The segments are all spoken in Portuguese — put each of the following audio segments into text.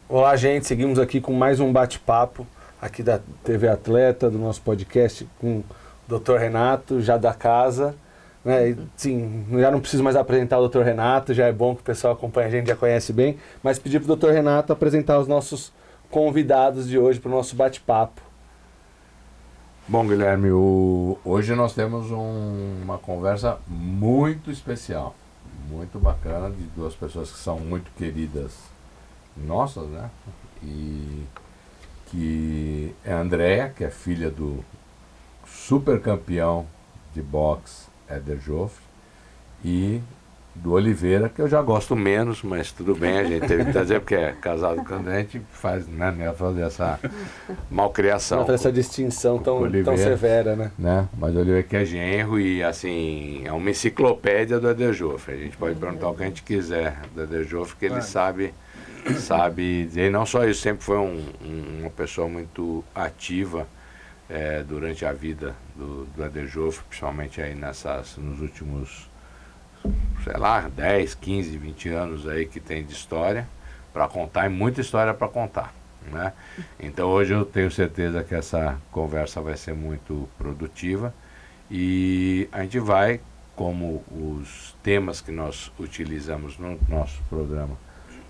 Olá, gente. Seguimos aqui com mais um bate-papo aqui da TV Atleta, do nosso podcast com o Dr. Renato, já da casa. Né? E, sim, já não preciso mais apresentar o Dr. Renato, já é bom que o pessoal acompanha a gente, já conhece bem. Mas pedir para o Dr. Renato apresentar os nossos convidados de hoje para o nosso bate-papo. Bom, Guilherme, hoje nós temos uma conversa muito especial, muito bacana, de duas pessoas que são muito queridas nossas, né? E que é a Andrea, que é filha do super campeão de boxe Éder Joffre, e do Oliveira, que eu já gosto menos, mas tudo bem, a gente teve que trazer, porque é casado com o André, a gente faz, né, não ia fazer essa malcriação. Não fazer essa distinção tão severa, né? Mas o Oliveira que é genro e, assim, é uma enciclopédia do Éder Joffre. A gente pode perguntar o que a gente quiser do Éder Joffre, que ele sabe dizer. E não só isso, sempre foi uma pessoa muito ativa durante a vida do Éder Joffre, principalmente aí nos últimos, sei lá, 10, 15, 20 anos aí que tem de história para contar, e muita história para contar, né? Então hoje eu tenho certeza que essa conversa vai ser muito produtiva e a gente vai, como os temas que nós utilizamos no nosso programa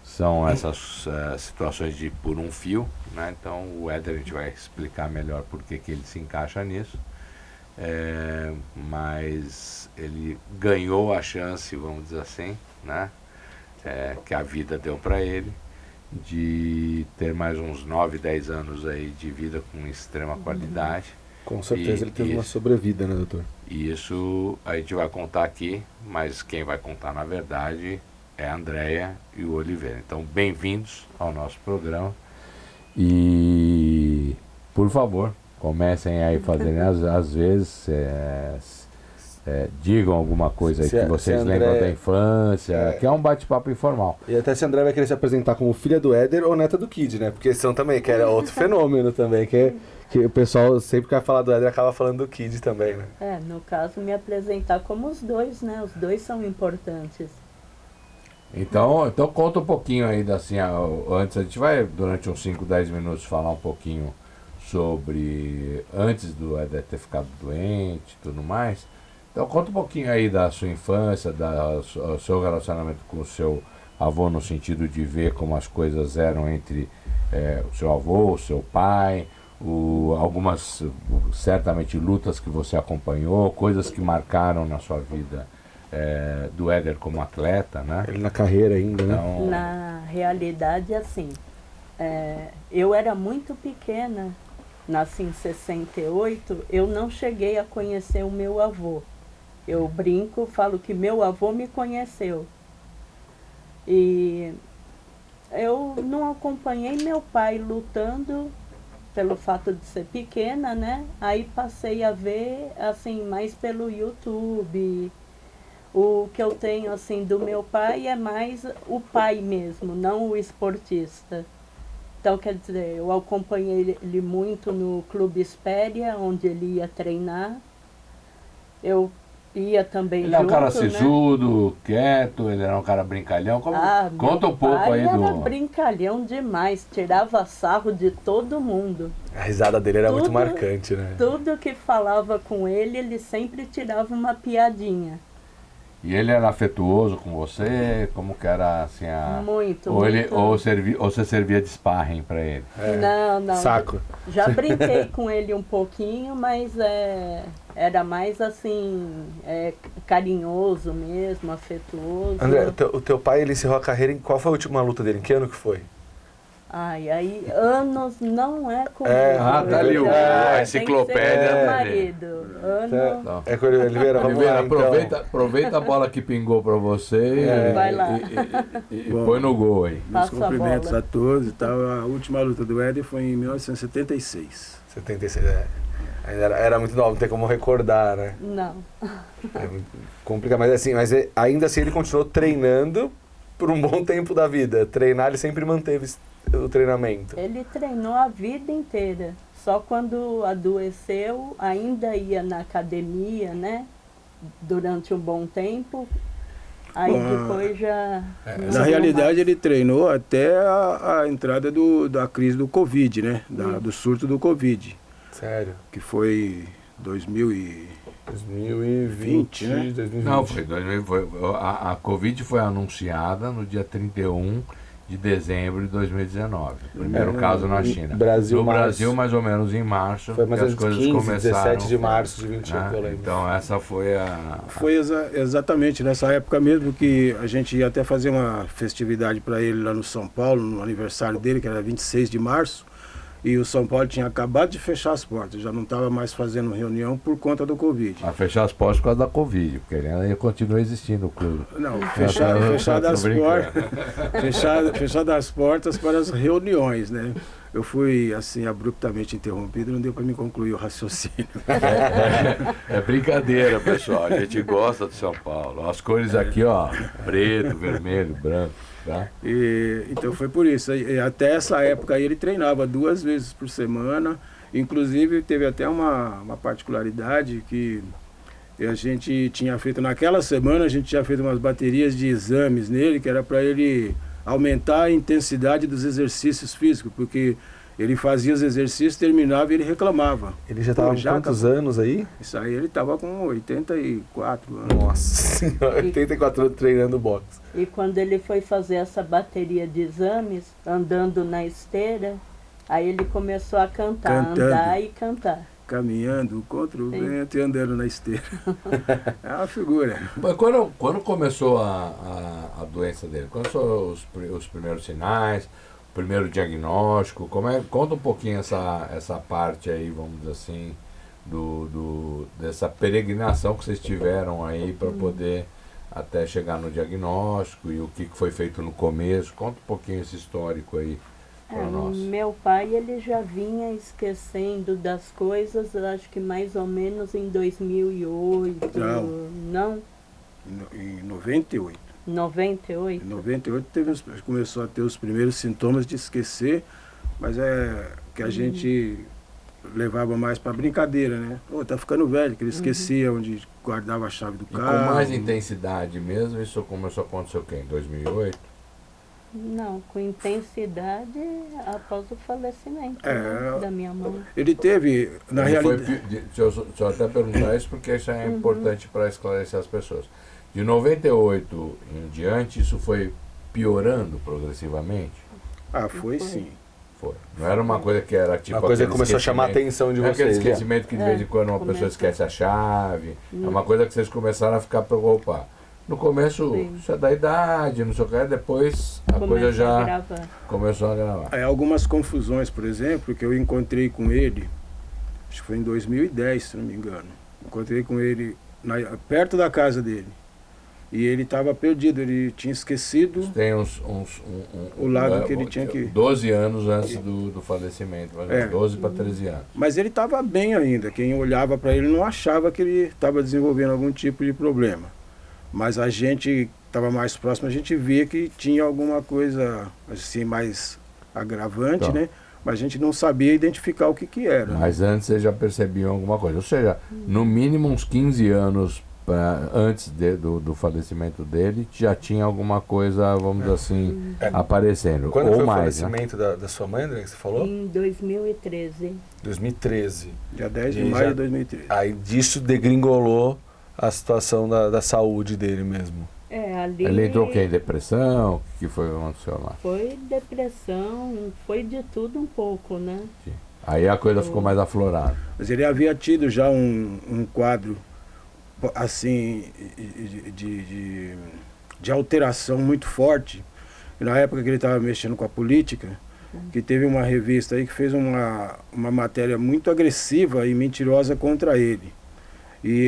são essas situações de por um fio, né? Então o Éder, a gente vai explicar melhor por que ele se encaixa nisso. Mas ele ganhou a chance, vamos dizer assim, né? Que a vida deu para ele, de ter mais uns 9, 10 anos aí de vida com extrema qualidade. Com certeza ele teve uma sobrevida, né, doutor? E isso a gente vai contar aqui, mas quem vai contar, na verdade, é a Andrea e o Oliveira. Então, bem-vindos ao nosso programa. E, por favor, comecem aí fazendo, às vezes, digam alguma coisa aí que vocês lembram da infância, que é um bate-papo informal. E até se a André vai querer se apresentar como filha do Éder ou neta do Kid, né? Porque são também, que era outro fenômeno também, que o pessoal sempre que vai falar do Éder acaba falando do Kid também, né? No caso, me apresentar como os dois, né? Os dois são importantes. Então conta um pouquinho aí, assim, antes a gente vai, durante uns 5, 10 minutos, falar um pouquinho sobre antes do Éder ter ficado doente e tudo mais. Então conta um pouquinho aí da sua infância, do seu relacionamento com o seu avô, no sentido de ver como as coisas eram entre o seu avô, o seu pai, algumas, certamente, lutas que você acompanhou, coisas que marcaram na sua vida do Éder como atleta, né? Ele na carreira ainda, né? Então, na realidade, assim, eu era muito pequena, nasci em 68, eu não cheguei a conhecer o meu avô. Eu brinco, falo que meu avô me conheceu. E eu não acompanhei meu pai lutando pelo fato de ser pequena, né? Aí passei a ver, assim, mais pelo YouTube. O que eu tenho, assim, do meu pai é mais o pai mesmo, não o esportista. Então, quer dizer, eu acompanhei ele muito no Clube Espéria, onde ele ia treinar. Eu ia também junto, Ele é um cara né? sisudo, quieto, ele era um cara brincalhão. Conta um pouco aí do... Ele era brincalhão demais, tirava sarro de todo mundo. A risada dele era muito marcante, né? Tudo que falava com ele sempre tirava uma piadinha. E ele era afetuoso com você? Como que era, assim, Muito, ou muito. Ou você servia de sparring para ele? Não. Saco. Já brinquei com ele um pouquinho, mas era mais, assim, carinhoso mesmo, afetuoso. André, o teu pai, ele encerrou a carreira em... Qual foi a última luta dele? Em que ano que foi? Aí anos não é comigo. Tá ali a enciclopédia do marido. Oliveira, vamos lá, aproveita a bola que pingou para você vai lá. e põe no gol aí. Meus cumprimentos a todos e tal. A última luta do Éder foi em 1976. 76, Ainda era muito novo, não tem como recordar, né? Não. É muito complicado, mas ainda assim ele continuou treinando por um bom tempo da vida. Treinar, ele sempre manteve o treinamento. Ele treinou a vida inteira. Só quando adoeceu, ainda ia na academia, né? Durante um bom tempo. Aí depois já... Na realidade, ele treinou até a entrada da crise do Covid, né? Do surto do Covid. Sério? Que foi 2020, né? 2020. Não, a Covid foi anunciada no dia 31 de dezembro de 2019. Primeiro caso na China. Brasil, no Brasil, mais ou menos em março, foi mais ou as menos coisas 15, começaram. 17 de março de 21, né? que eu lembro. Então essa foi Foi exatamente nessa época mesmo que a gente ia até fazer uma festividade para ele lá no São Paulo, no aniversário dele, que era 26 de março. E o São Paulo tinha acabado de fechar as portas, já não estava mais fazendo reunião por conta do Covid. A fechar as portas por causa da Covid, porque ele ainda continua existindo o clube. Não, fechar as portas, fechar as portas para as reuniões, né? Eu fui assim abruptamente interrompido, não deu para me concluir o raciocínio. É brincadeira, pessoal. A gente gosta do São Paulo. As cores aqui, ó, preto, vermelho, branco. Tá? Então foi por isso. E até essa época aí ele treinava 2 vezes por semana. Inclusive teve até uma particularidade que a gente tinha feito naquela semana, a gente tinha feito umas baterias de exames nele, que era para ele aumentar a intensidade dos exercícios físicos, porque ele fazia os exercícios, terminava e ele reclamava. Ele já estava com quantos anos aí? Isso aí ele estava com 84 anos. Nossa senhora, 84 anos treinando boxe. E quando ele foi fazer essa bateria de exames, andando na esteira, aí ele começou a cantar, andar e cantar. Caminhando contra o vento e andando na esteira. É uma figura. Mas quando começou a doença dele? Quais foram os primeiros sinais? Primeiro diagnóstico, conta um pouquinho essa parte aí, vamos dizer assim, dessa peregrinação que vocês tiveram aí para poder até chegar no diagnóstico e o que foi feito no começo. Conta um pouquinho esse histórico aí para nós. Meu pai, ele já vinha esquecendo das coisas, eu acho que mais ou menos em 2008, não? Em 98. 98? Em 98 começou a ter os primeiros sintomas de esquecer, mas é que a gente levava mais para brincadeira, né? Tá ficando velho, que ele esquecia onde guardava a chave do carro. E com mais intensidade mesmo, isso começou a acontecer o quê? Em 2008? Não, com intensidade após o falecimento da minha mãe. Ele teve, na realidade... Deixa eu até perguntar isso porque isso é importante para esclarecer as pessoas. De 98 em diante, isso foi piorando progressivamente? Foi sim. Foi. Não era uma coisa que era tipo... Uma coisa que começou a chamar a atenção de vocês. Aquele esquecimento que de vez em quando uma pessoa esquece a chave. É uma coisa que vocês começaram a ficar preocupados. No começo, isso é da idade, não sei o que, depois a coisa já começou a gravar. Algumas confusões, por exemplo, que eu encontrei com ele, acho que foi em 2010, se não me engano. Encontrei com ele perto da casa dele. E ele estava perdido, ele tinha esquecido tem o lado que ele tinha que... 12 anos antes do falecimento, 12 para 13 anos. Mas ele estava bem ainda, quem olhava para ele não achava que ele estava desenvolvendo algum tipo de problema. Mas a gente estava mais próximo, a gente via que tinha alguma coisa assim mais agravante, né? Mas a gente não sabia identificar o que era. Mas antes vocês já percebiam alguma coisa, ou seja, no mínimo uns 15 anos antes do falecimento dele, já tinha alguma coisa, vamos dizer assim, aparecendo. Quando ou foi mais, o falecimento da sua mãe, André, que você falou? Em 2013. 2013. Dia 10 de maio de 2013. Aí disso degringolou a situação da saúde dele mesmo. Ali... Ele entrou em depressão? O que foi que aconteceu lá? Foi depressão, foi de tudo um pouco, né? Sim. Aí a coisa ficou mais aflorada. Mas ele havia tido já um quadro assim de alteração muito forte. E na época que ele estava mexendo com a política, que teve uma revista aí que fez uma matéria muito agressiva e mentirosa contra ele. E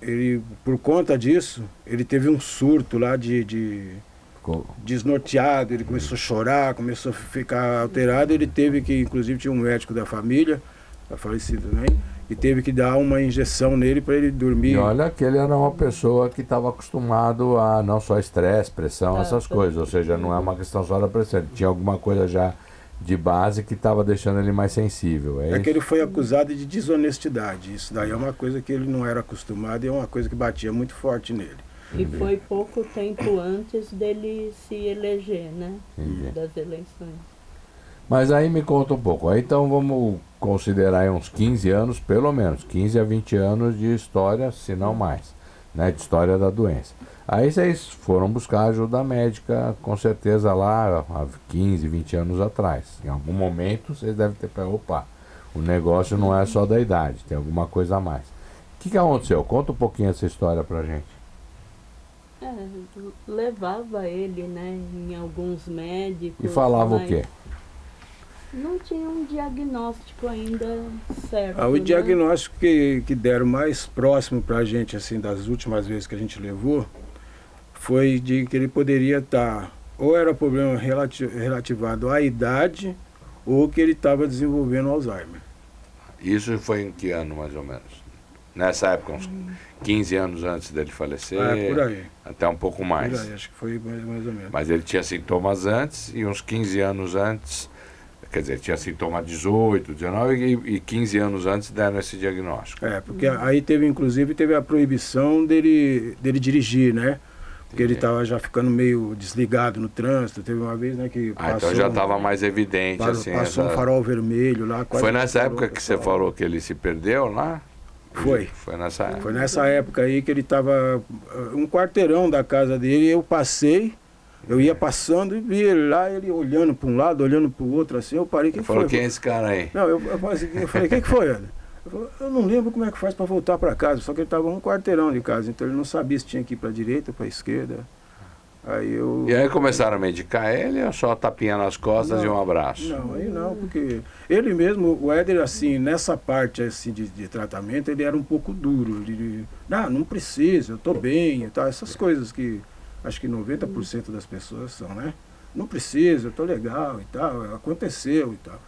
ele por conta disso, ele teve um surto lá desnorteado, ele começou a chorar, começou a ficar alterado, ele teve que, inclusive tinha um médico da família, falecido também, e teve que dar uma injeção nele para ele dormir. E olha que ele era uma pessoa que estava acostumado a não só estresse, pressão, essas coisas, ou seja, não é uma questão só da pressão, ele tinha alguma coisa já de base que estava deixando ele mais sensível. É que ele foi acusado de desonestidade. Isso daí é uma coisa que ele não era acostumado e é uma coisa que batia muito forte nele. E foi pouco tempo antes dele se eleger, né? Entendi. Das eleições. Mas aí me conta um pouco. Aí então vamos considerar aí uns 15 anos, pelo menos, 15 a 20 anos de história, se não mais, né? De história da doença. Aí vocês foram buscar ajuda médica, com certeza lá há 15, 20 anos atrás. Em algum momento vocês devem ter pensado, opa, o negócio não é só da idade, tem alguma coisa a mais. O que aconteceu? Conta um pouquinho essa história pra gente. Levava ele, né, em alguns médicos. E falava mas o quê? Não tinha um diagnóstico ainda certo. O né? diagnóstico que deram mais próximo para a gente, assim, das últimas vezes que a gente levou, foi de que ele poderia estar, ou era problema relativado à idade, ou que ele estava desenvolvendo Alzheimer. Isso foi em que ano, mais ou menos? Nessa época, uns 15 anos antes dele falecer? Por aí. Até um pouco mais. Por aí, acho que foi mais ou menos. Mas ele tinha sintomas antes e uns 15 anos antes, quer dizer, tinha sintoma 18, 19 e 15 anos antes deram esse diagnóstico. Porque aí teve a proibição dele dirigir, né? Porque ele estava já ficando meio desligado no trânsito. Teve uma vez, né, que passou... Então já estava mais evidente, assim... Passou um farol vermelho lá... Foi nessa época que você falou que ele se perdeu lá? Foi. Foi nessa época. Foi nessa época aí que ele estava um quarteirão da casa dele, eu passei, eu ia passando e vi ele lá, ele olhando para um lado, olhando para o outro, assim, eu parei, que falou, foi? Quem é esse cara aí? Não, eu falei, o que foi, Ana? Eu não lembro como é que faz para voltar para casa, só que ele estava um quarteirão de casa, então ele não sabia se tinha que ir para a direita ou para a esquerda. E aí começaram a medicar ele ou só tapinha nas costas e um abraço? Não, aí não, porque ele mesmo, o Éder, assim, nessa parte assim, de tratamento, ele era um pouco duro. Ele, não precisa, eu estou bem e tal, essas coisas que acho que 90% das pessoas são, né? Não precisa, eu estou legal e tal, aconteceu e tal.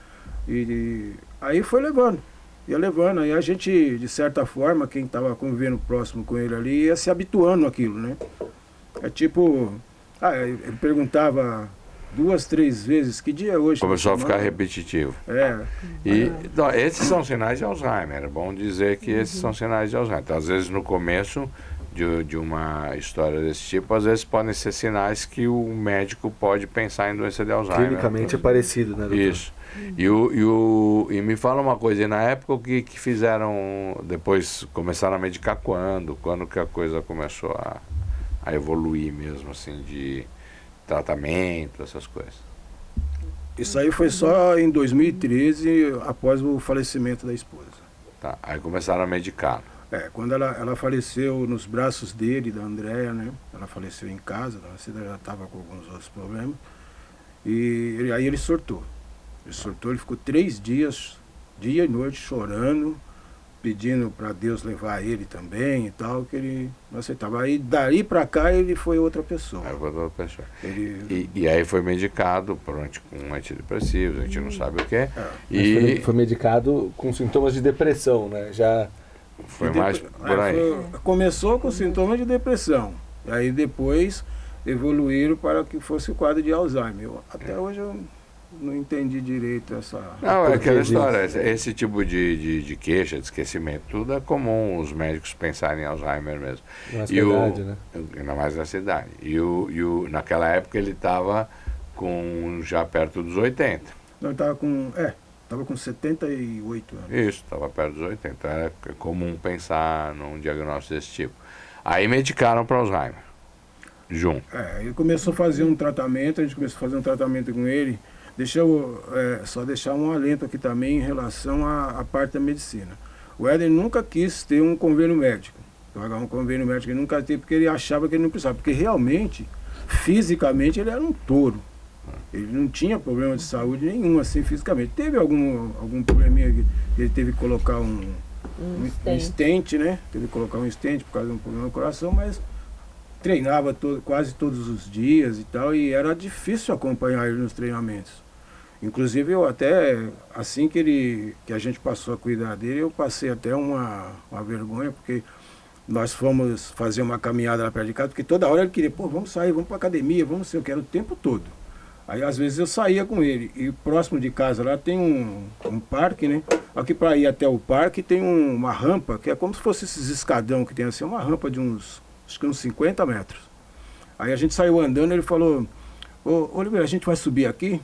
E aí foi levando, ia levando, aí a gente, de certa forma, quem estava convivendo próximo com ele ali, ia se habituando àquilo, né? É tipo... ele perguntava 2, 3 vezes, que dia é hoje? Começou a ficar repetitivo. Não, esses são sinais de Alzheimer, é bom dizer que esses são sinais de Alzheimer. Então, às vezes no começo de uma história desse tipo, às vezes podem ser sinais que o médico pode pensar em doença de Alzheimer. Clinicamente é parecido, né, doutor? Isso. E me fala uma coisa, e na época o que fizeram, depois começaram a medicar quando que a coisa começou a evoluir mesmo, assim, de tratamento, essas coisas? Isso aí foi só em 2013, após o falecimento da esposa. Tá, aí começaram a medicar. Quando ela faleceu nos braços dele, da Andréia, né? Ela faleceu em casa, ela já estava com alguns outros problemas. E aí ele surtou. Ele ficou 3 dias, dia e noite, chorando, pedindo para Deus levar ele também e tal, que ele não aceitava. Aí daí para cá ele foi outra pessoa. E aí foi medicado com antidepressivos, a gente não sabe o que. Foi medicado com sintomas de depressão, né? Já foi mais por aí. Começou com sintomas de depressão, aí depois evoluíram para que fosse o quadro de Alzheimer. Até hoje eu não entendi direito essa... Não, é aquela história, esse tipo de queixa, de esquecimento, tudo é comum os médicos pensarem em Alzheimer mesmo. Nessa idade, né? Ainda mais nessa idade. Naquela época ele estava já perto dos 80. Não, ele estava com 78 anos. Isso, estava perto dos 80. Então é comum pensar num diagnóstico desse tipo. Aí medicaram para Alzheimer, junto. Ele começou a fazer um tratamento, a gente começou a fazer um tratamento com ele. Deixa eu só deixar um alento aqui também em relação à parte da medicina. O Éder nunca quis ter um convênio médico. Pagar um convênio médico ele nunca teve porque ele achava que ele não precisava. Porque realmente, fisicamente, ele era um touro. Ele não tinha problema de saúde nenhum, assim, fisicamente. Teve algum probleminha que ele teve que colocar um stent, né? Teve que colocar um stent por causa de um problema no coração, mas treinava quase todos os dias e tal, e era difícil acompanhar ele nos treinamentos. Inclusive, eu até, assim que a gente passou a cuidar dele, eu passei até uma vergonha, porque nós fomos fazer uma caminhada lá perto de casa, porque toda hora ele queria, vamos sair, vamos para academia, vamos sei o que, era o tempo todo. Aí, às vezes, eu saía com ele. E próximo de casa lá tem um parque, né? Aqui para ir até o parque tem uma rampa, que é como se fosse esses escadão que tem assim, uma rampa de uns acho que uns 50 metros. Aí a gente saiu andando, ele falou, ô Oliveira, a gente vai subir aqui?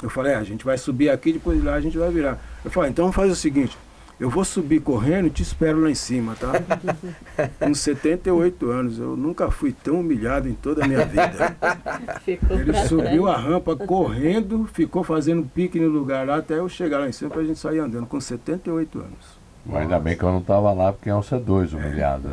Eu falei, a gente vai subir aqui, depois de lá a gente vai virar. Eu falei, então vamos fazer o seguinte, eu vou subir correndo e te espero lá em cima, tá? Com 78 anos, eu nunca fui tão humilhado em toda a minha vida. Ele subiu a rampa correndo, ficou fazendo pique no lugar lá, até eu chegar lá em cima pra gente sair andando, com 78 anos. Mas ainda bem que eu não estava lá, porque iam ser dois humilhados.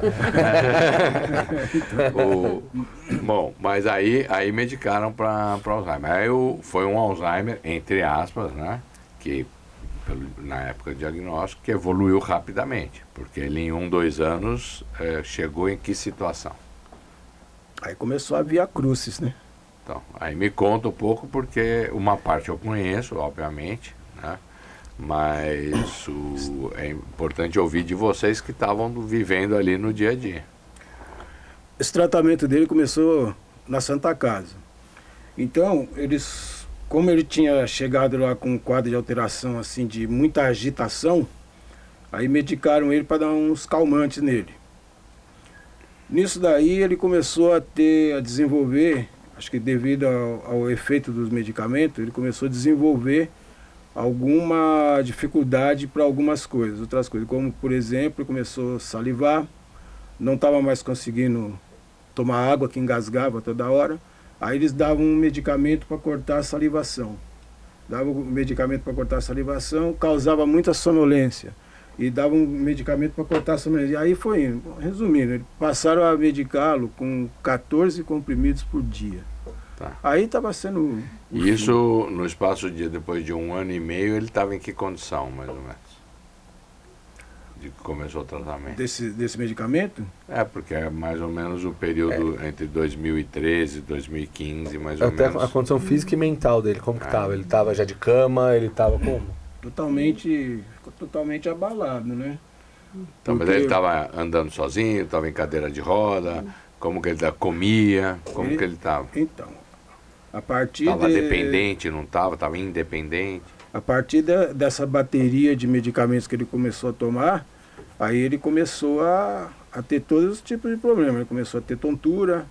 Bom, mas aí medicaram para Alzheimer. Aí foi um Alzheimer, entre aspas, né? Que na época do diagnóstico, que evoluiu rapidamente. Porque ele em 2 anos chegou em que situação? Aí começou a via crucis, né? Então, aí me conta um pouco, porque uma parte eu conheço, obviamente, né? Mas é importante ouvir de vocês que estavam vivendo ali no dia a dia. Esse tratamento dele começou na Santa Casa. Então, como ele tinha chegado lá com um quadro de alteração, assim, de muita agitação, aí medicaram ele para dar uns calmantes nele. Nisso daí ele começou a desenvolver, acho que devido ao efeito dos medicamentos, ele começou a desenvolver alguma dificuldade para algumas coisas, outras coisas, como por exemplo, começou a salivar, não estava mais conseguindo tomar água, que engasgava toda hora, aí eles davam um medicamento para cortar a salivação, causava muita sonolência, e davam um medicamento para cortar a sonolência, e aí foi indo, resumindo, passaram a medicá-lo com 14 comprimidos por dia. Tá. Aí estava sendo... E isso, no espaço de depois de 1 ano e meio, ele estava em que condição, mais ou menos? De que começou o tratamento? Desse medicamento? Porque é mais ou menos o período entre 2013 e 2015, mais ou menos. Até a condição física e mental dele, como que estava? Ele estava já de cama, ele estava como? Ficou totalmente abalado, né? Então, mas ele estava andando sozinho, estava em cadeira de roda, como que ele comia, como que ele estava? Então, a partir estava dependente, não estava independente. A partir dessa bateria de medicamentos que ele começou a tomar, aí ele começou a ter todos os tipos de problemas. Ele começou a ter tontura,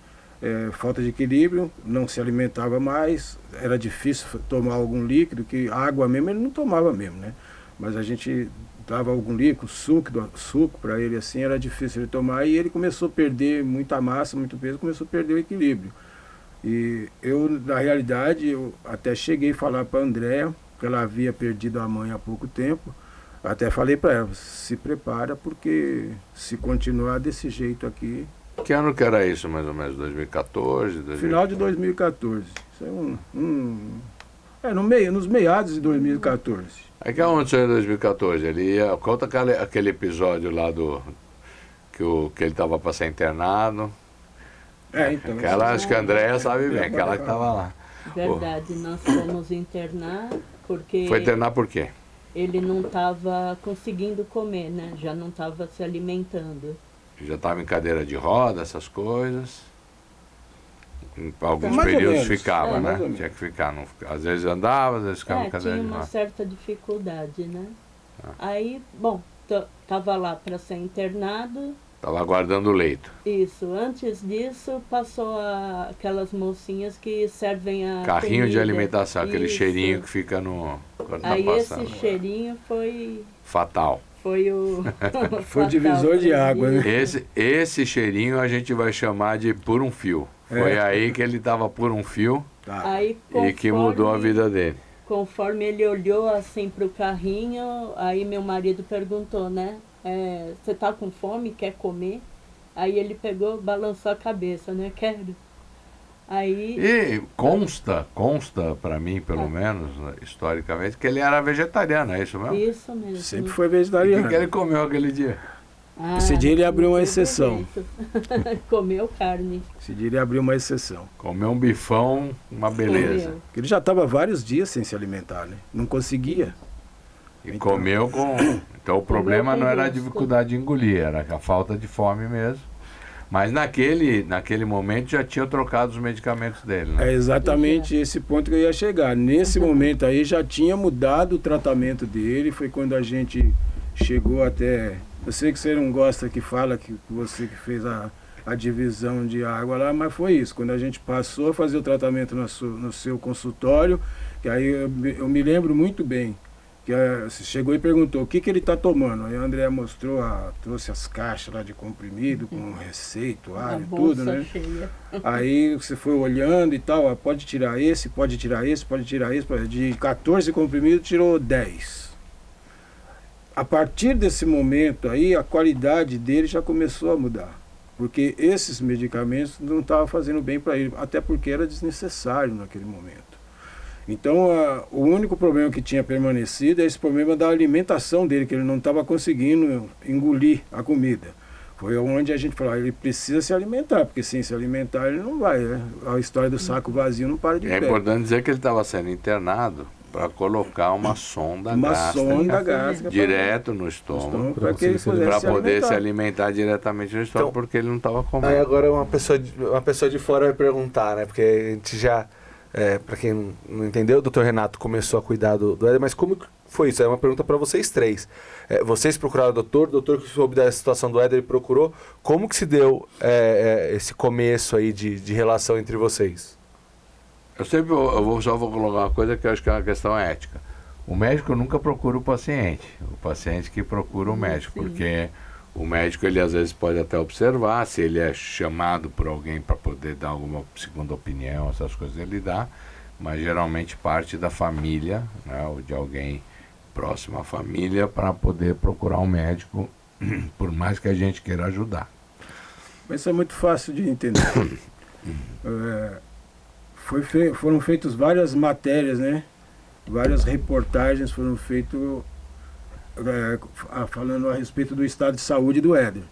falta de equilíbrio, não se alimentava mais, era difícil tomar algum líquido, que água mesmo ele não tomava mesmo, né? Mas a gente dava algum líquido, suco para ele, assim, era difícil ele tomar, e ele começou a perder muita massa, muito peso, começou a perder o equilíbrio. E eu, na realidade, eu até cheguei a falar para a Andréa, que ela havia perdido a mãe há pouco tempo, até falei para ela, se prepara, porque se continuar desse jeito aqui... Que ano que era isso, mais ou menos? 2014? Final de 2014. Isso é nos meados de 2014. Aí que aconteceu em 2014? Conta aquele episódio lá que ele estava para ser internado. Então. Acho que a Andréa sabe bem, aquela que estava lá. Verdade, nós fomos internar porque... Foi internar por quê? Ele não estava conseguindo comer, né? Já não estava se alimentando. Já estava em cadeira de roda, essas coisas. Em alguns mais períodos ficava, né? Mais Tinha que ficar. Não, às vezes andava, às vezes ficava em cadeira de roda. Tinha uma certa dificuldade, né? Aí, bom, estava lá para ser internado. Estava aguardando o leito. Isso. Antes disso, passou aquelas mocinhas que servem a carrinho comida. De alimentação, aquele Isso. cheirinho que fica no... Aí esse cheirinho foi... Fatal. Foi o... Foi o divisor de água, né? Esse cheirinho a gente vai chamar de por um fio. Foi aí que ele estava por um fio. Tá. Aí, e que mudou a vida dele. Conforme ele olhou assim para o carrinho, aí meu marido perguntou, né? Você tá com fome? Quer comer? Aí ele pegou, balançou a cabeça, né? Quero. Aí... E consta para mim, pelo menos, historicamente, que ele era vegetariano, é isso mesmo? Isso mesmo. Sempre foi E vegetariano. o que ele comeu aquele dia? Esse dia ele abriu uma exceção. Comeu carne. Esse dia ele abriu uma exceção. Comeu um bifão, uma beleza. Comeu. Ele já estava vários dias sem se alimentar, né? Não conseguia. E comeu com... Então o problema não era a gosto. dificuldade de engolir, era a falta de fome mesmo. Mas naquele momento já tinham trocado os medicamentos dele, né? É exatamente esse ponto que eu ia chegar. Nesse momento aí já tinha mudado o tratamento dele, foi quando a gente chegou até... Eu sei que você não gosta que fala que você que fez a divisão de água lá, mas foi isso. Quando a gente passou a fazer o tratamento no seu consultório, que aí eu me lembro muito bem, que você chegou e perguntou o que ele está tomando. Aí a André mostrou, trouxe as caixas lá de comprimido, com receituário e tudo, né? Cheia. Aí você foi olhando e tal, pode tirar esse, pode tirar esse, pode tirar esse. De 14 comprimidos, tirou 10. A partir desse momento aí, a qualidade dele já começou a mudar. Porque esses medicamentos não estavam fazendo bem para ele, até porque era desnecessário naquele momento. Então, o único problema que tinha permanecido é esse problema da alimentação dele, que ele não estava conseguindo engolir a comida. Foi onde a gente falou, ele precisa se alimentar, porque sem se alimentar ele não vai, né? A história do saco vazio não para de pé. É importante dizer que ele estava sendo internado para colocar uma sonda gástrica direto no estômago, para poder se alimentar diretamente no estômago, então, porque ele não estava comendo. Aí agora uma pessoa de fora vai perguntar, né? Porque a gente já, para quem não entendeu, o Dr. Renato começou a cuidar do Éder, mas como foi isso? É uma pergunta para vocês três. Vocês procuraram o doutor que soube da situação do Éder e procurou. Como que se deu esse começo aí de relação entre vocês? Só vou colocar uma coisa que eu acho que é uma questão ética. O médico nunca procura o paciente que procura o médico, porque o médico ele às vezes pode até observar se ele é chamado por alguém para poder dar alguma segunda opinião, essas coisas ele dá, mas geralmente parte da família, né, ou de alguém próximo à família para poder procurar um médico, por mais que a gente queira ajudar. Mas isso é muito fácil de entender. Foram feitas várias matérias, né? Várias reportagens foram feitas falando a respeito do estado de saúde do Éder.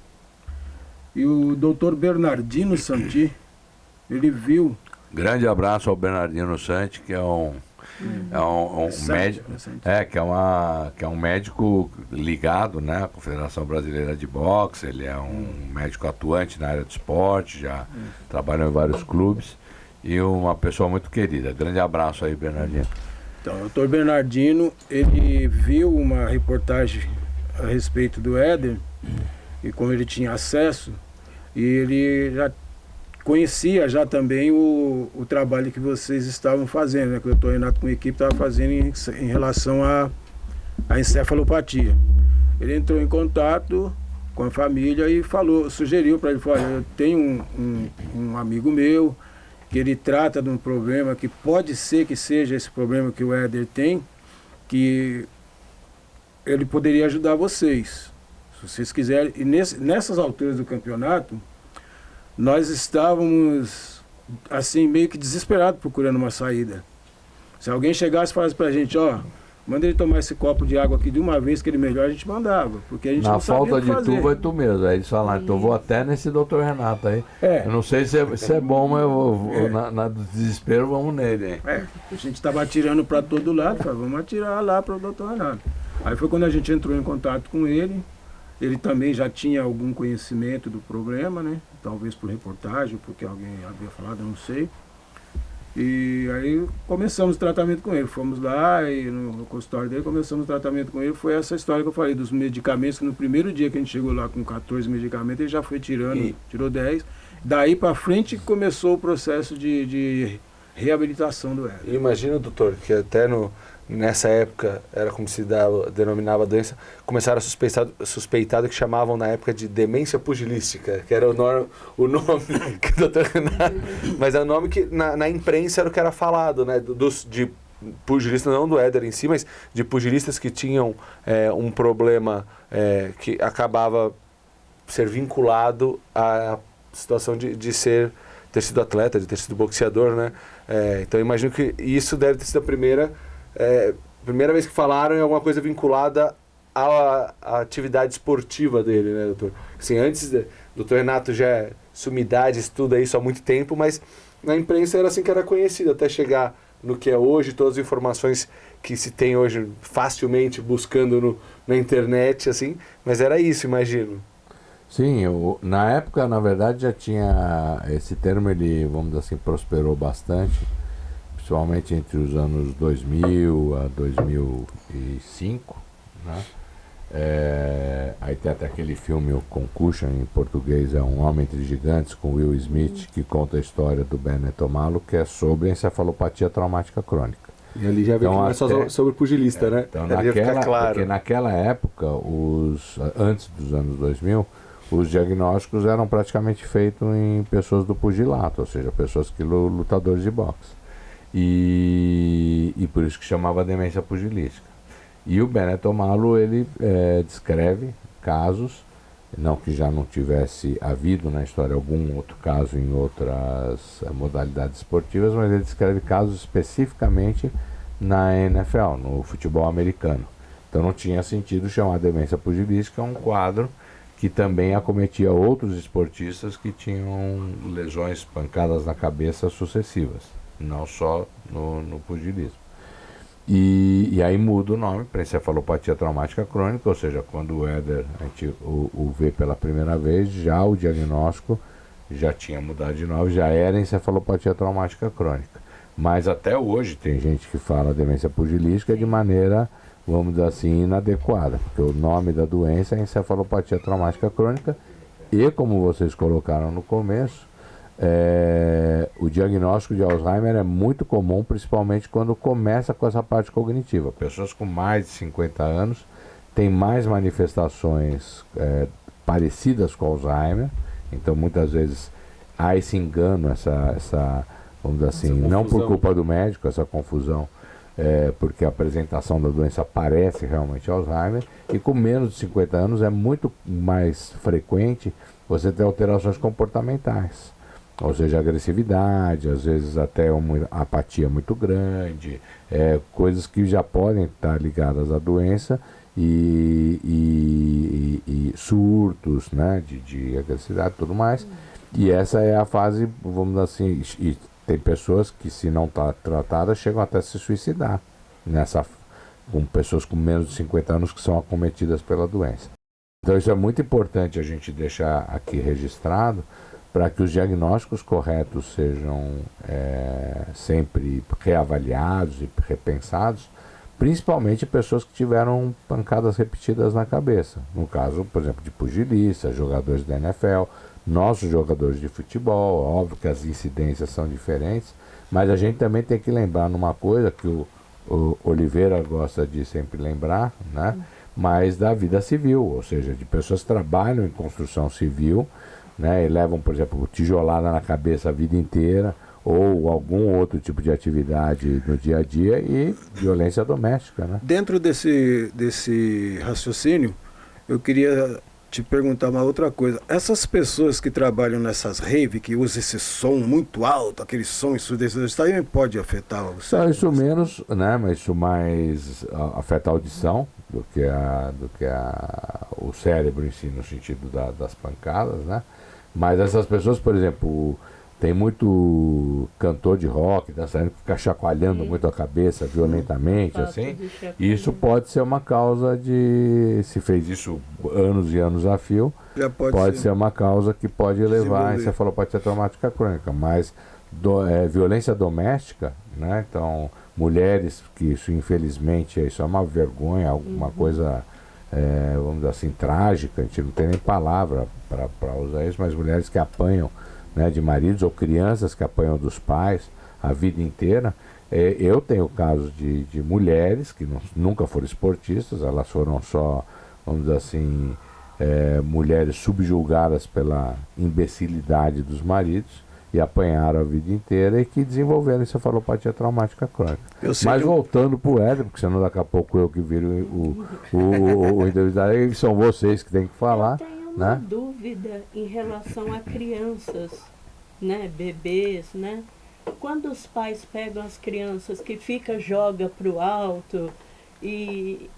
E o doutor Bernardino Santi, ele viu... Grande abraço ao Bernardino Santi, que é um médico, que é um médico ligado, né, à Confederação Brasileira de Boxe. Ele é um médico atuante na área do esporte, já trabalhou em vários clubes. E uma pessoa muito querida. Grande abraço aí, Bernardino. Então, o doutor Bernardino, ele viu uma reportagem a respeito do Éder, e como ele tinha acesso, e ele já conhecia já também o trabalho que vocês estavam fazendo, né, que o doutor Renato com a equipe estava fazendo em relação à encefalopatia. Ele entrou em contato com a família e sugeriu para ele, olha, eu tenho um amigo meu, que ele trata de um problema que pode ser que seja esse problema que o Éder tem, que ele poderia ajudar vocês, se vocês quiserem. E nessas alturas do campeonato, nós estávamos assim meio que desesperados procurando uma saída. Se alguém chegasse e falasse pra gente, manda ele tomar esse copo de água aqui de uma vez que ele melhor, a gente mandava, porque a gente não sabia o que fazer. Na falta de tu, vai tu mesmo. Aí eles falaram, então eu vou até nesse doutor Renato aí. Eu não sei se é bom, mas eu vou, na desespero, vamos nele. Hein? A gente estava atirando para todo lado, falou, vamos atirar lá para o doutor Renato. Aí foi quando a gente entrou em contato com ele. Ele também já tinha algum conhecimento do problema, né? Talvez por reportagem, porque alguém havia falado, eu não sei. E aí começamos o tratamento com ele. Fomos lá e no consultório dele começamos o tratamento com ele. Foi essa história que eu falei dos medicamentos, que no primeiro dia que a gente chegou lá com 14 medicamentos, ele já foi tirando, tirou 10. Daí para frente começou o processo de reabilitação do Éder. Imagina, doutor, que até nessa época, era como se denominava a doença, começaram a suspeitar do que chamavam na época de demência pugilística, que era o nome que o doutor Renato, mas é o nome que na imprensa era o que era falado, né, de pugilistas, não do Éder em si, mas de pugilistas que tinham um problema que acabava ser vinculado à situação de ter sido atleta, de ter sido boxeador, né? Então eu imagino que isso deve ter sido a primeira vez que falaram em alguma coisa vinculada à atividade esportiva dele, né, doutor? Assim, antes, doutor Renato já é sumidade, estuda isso há muito tempo, mas na imprensa era assim que era conhecido, até chegar no que é hoje, todas as informações que se tem hoje facilmente buscando na internet, assim, mas era isso, imagino. Sim, na época, na verdade, já tinha esse termo, ele, vamos dizer assim, prosperou bastante, principalmente entre os anos 2000 a 2005, né? Aí tem até aquele filme, o Concussion, em português é Um Homem entre Gigantes, com Will Smith, que conta a história do Bennet Omalu, que é sobre encefalopatia traumática crônica. E ali já vê Então, que não é só sobre pugilista, né? Então, Ali fica claro. porque naquela época, antes dos anos 2000, os diagnósticos eram praticamente feitos em pessoas do pugilato, ou seja, pessoas que lutadores de boxe. E por isso que chamava demência pugilística. E o Bennet Omalu, ele descreve casos, não que já não tivesse havido na história algum outro caso em outras modalidades esportivas, mas ele descreve casos especificamente na NFL, no futebol americano. Então não tinha sentido chamar demência pugilística um quadro que também acometia outros esportistas que tinham lesões, pancadas na cabeça sucessivas, não só no pugilismo. E aí muda o nome para encefalopatia traumática crônica, ou seja, quando o Éder a gente o vê pela primeira vez, já o diagnóstico já tinha mudado de nome, já era encefalopatia traumática crônica. Mas até hoje tem gente que fala demência pugilística de maneira, vamos dizer assim, inadequada, porque o nome da doença é encefalopatia traumática crônica e, como vocês colocaram no começo, o diagnóstico de Alzheimer é muito comum, principalmente quando começa com essa parte cognitiva. Pessoas com mais de 50 anos têm mais manifestações parecidas com Alzheimer, então muitas vezes há esse engano, essa vamos dizer assim, não por culpa do médico, essa confusão, porque a apresentação da doença parece realmente Alzheimer, e com menos de 50 anos é muito mais frequente você ter alterações comportamentais. Ou seja, agressividade, às vezes até uma apatia muito grande, coisas que já podem estar ligadas à doença e surtos, né, de agressividade e tudo mais. E essa é a fase, vamos dizer assim, e tem pessoas que, se não está tratada, chegam até a se suicidar, com pessoas com menos de 50 anos que são acometidas pela doença. Então isso é muito importante a gente deixar aqui registrado, para que os diagnósticos corretos sejam sempre reavaliados e repensados, principalmente pessoas que tiveram pancadas repetidas na cabeça. No caso, por exemplo, de pugilistas, jogadores da NFL, nossos jogadores de futebol. Óbvio que as incidências são diferentes, mas a gente também tem que lembrar numa coisa que o Oliveira gosta de sempre lembrar, né? Mas da vida civil, ou seja, de pessoas que trabalham em construção civil, né, e levam, por exemplo, tijolada na cabeça a vida inteira, ou algum outro tipo de atividade no dia a dia, e violência doméstica, né? Dentro desse raciocínio, eu queria te perguntar uma outra coisa. Essas pessoas que trabalham nessas raves, que usam esse som muito alto, aquele som ensurdecedor, isso também pode afetar o cérebro? Isso menos, né, mas isso mais afeta a audição do que o cérebro em si, no sentido das pancadas, né? Mas essas pessoas, por exemplo, tem muito cantor de rock, dançarino que fica chacoalhando muito a cabeça violentamente, assim. E isso pode ser uma causa se fez isso anos e anos a fio, pode ser uma causa que pode levar a encefalopatia traumática crônica. Mas violência doméstica, né? Então, mulheres, que isso infelizmente isso é uma vergonha, alguma coisa, vamos dizer assim, trágica, a gente não tem nem palavra para usar isso, mas mulheres que apanham, né, de maridos, ou crianças que apanham dos pais a vida inteira. Eu tenho casos de mulheres que nunca foram esportistas, elas foram só, vamos dizer assim, mulheres subjugadas pela imbecilidade dos maridos e apanharam a vida inteira, e que desenvolveram encefalopatia traumática crônica. Mas voltando para o Éder, porque senão daqui a pouco eu que viro o entrevistado, e são vocês que têm que falar. Eu tenho uma dúvida em relação a crianças, né, bebês, né? Quando os pais pegam as crianças que joga para o alto e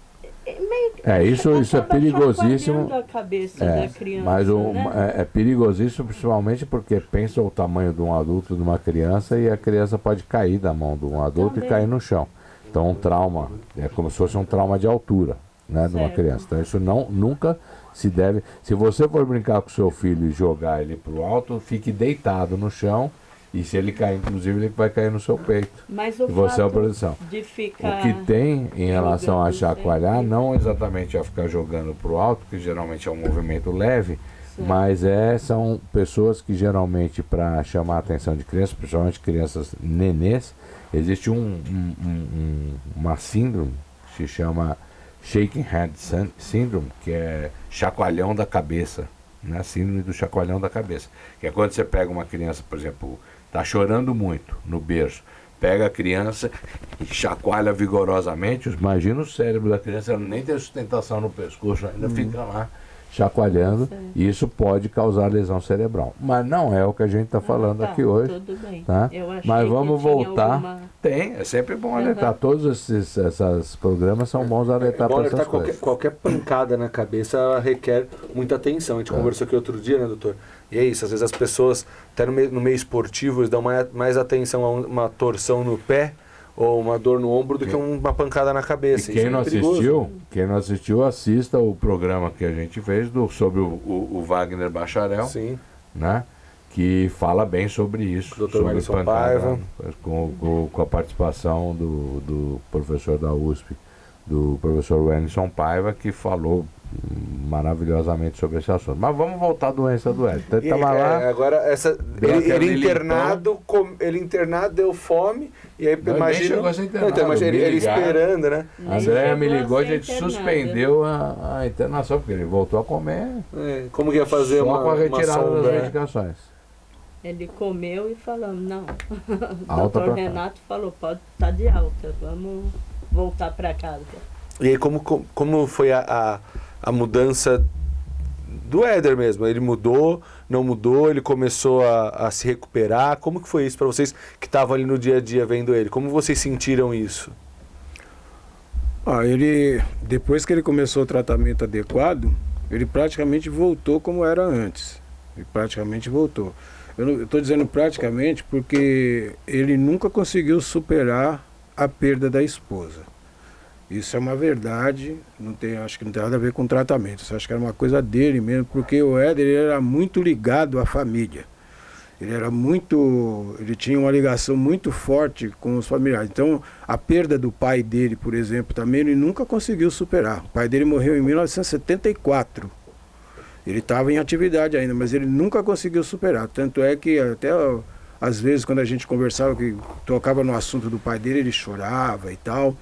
isso é perigosíssimo. A cabeça da criança, mas né? É perigosíssimo, principalmente porque pensa o tamanho de um adulto, de uma criança, e a criança pode cair da mão de um adulto e cair no chão. Então um trauma, é como se fosse um trauma de altura, né, de uma criança. Então isso nunca se deve. Se você for brincar com seu filho e jogar ele para o alto, fique deitado no chão E se ele cair, inclusive, ele vai cair no seu peito. Mas o E você é a fato proteção. de ficar... O que tem em relação a jogando chacoalhar, sempre. não exatamente a ficar jogando para o alto, que geralmente é um movimento leve, Sim. mas são pessoas que geralmente, para chamar a atenção de crianças, principalmente crianças nenês, existe uma síndrome que se chama Shaking Head Syndrome, que é chacoalhão da cabeça, né? Síndrome do chacoalhão da cabeça, que é quando você pega uma criança, por exemplo, está chorando muito no berço, pega a criança e chacoalha vigorosamente, imagina o cérebro da criança, ela nem tem sustentação no pescoço, ainda fica lá chacoalhando, e isso pode causar lesão cerebral. Mas não é o que a gente está falando aqui hoje. Tudo bem. Tá? Eu achei Mas que vamos tinha voltar. alguma- Tem, é sempre bom alertar. Todos esses programas são bons alertar Bom para alertar, essas coisas. qualquer pancada na cabeça requer muita atenção. A gente conversou aqui outro dia, né, doutor? E é isso, às vezes as pessoas, até no meio esportivo, eles dão mais atenção a uma torção no pé ou uma dor no ombro do que uma pancada na cabeça. E quem Isso não é perigoso. assistiu, assista o programa que a gente fez sobre o Wagner Bacharel, Sim. né? Que fala bem sobre isso. Dr. sobre Wellington pancada, Paiva. com a participação do professor da USP, do professor Wellington Paiva, que falou maravilhosamente sobre esse assunto. Mas vamos voltar à doença do Éder. Ele estava lá. Agora, deu aquele ele internado, deu fome, e aí Não, ele nem imagina. chegou a ser internado, Então, imagina ele ligaram. esperando, né? A Andréia me chegou a ligou, a ser gente internado. suspendeu a internação, porque ele voltou a comer Como que ia fazer só uma com a retirada sonda, das né? medicações. Ele comeu e falou, não. O Alta doutor pra cá. Renato falou, pode estar de alta, vamos voltar para casa. E aí como foi a mudança do Éder mesmo? Ele mudou, não mudou, ele começou a se recuperar? Como que foi isso para vocês que estavam ali no dia a dia vendo ele? Como vocês sentiram isso? Ele, depois que ele começou o tratamento adequado, ele praticamente voltou como era antes. Ele praticamente voltou. Eu estou dizendo praticamente porque ele nunca conseguiu superar a perda da esposa. Isso é uma verdade, acho que não tem nada a ver com tratamento. Isso acho que era uma coisa dele mesmo, porque o Éder ele era muito ligado à família. Ele tinha uma ligação muito forte com os familiares. Então, a perda do pai dele, por exemplo, também ele nunca conseguiu superar. O pai dele morreu em 1974. Ele estava em atividade ainda, mas ele nunca conseguiu superar. Tanto é que até às vezes quando a gente conversava, que tocava no assunto do pai dele, ele chorava e tal.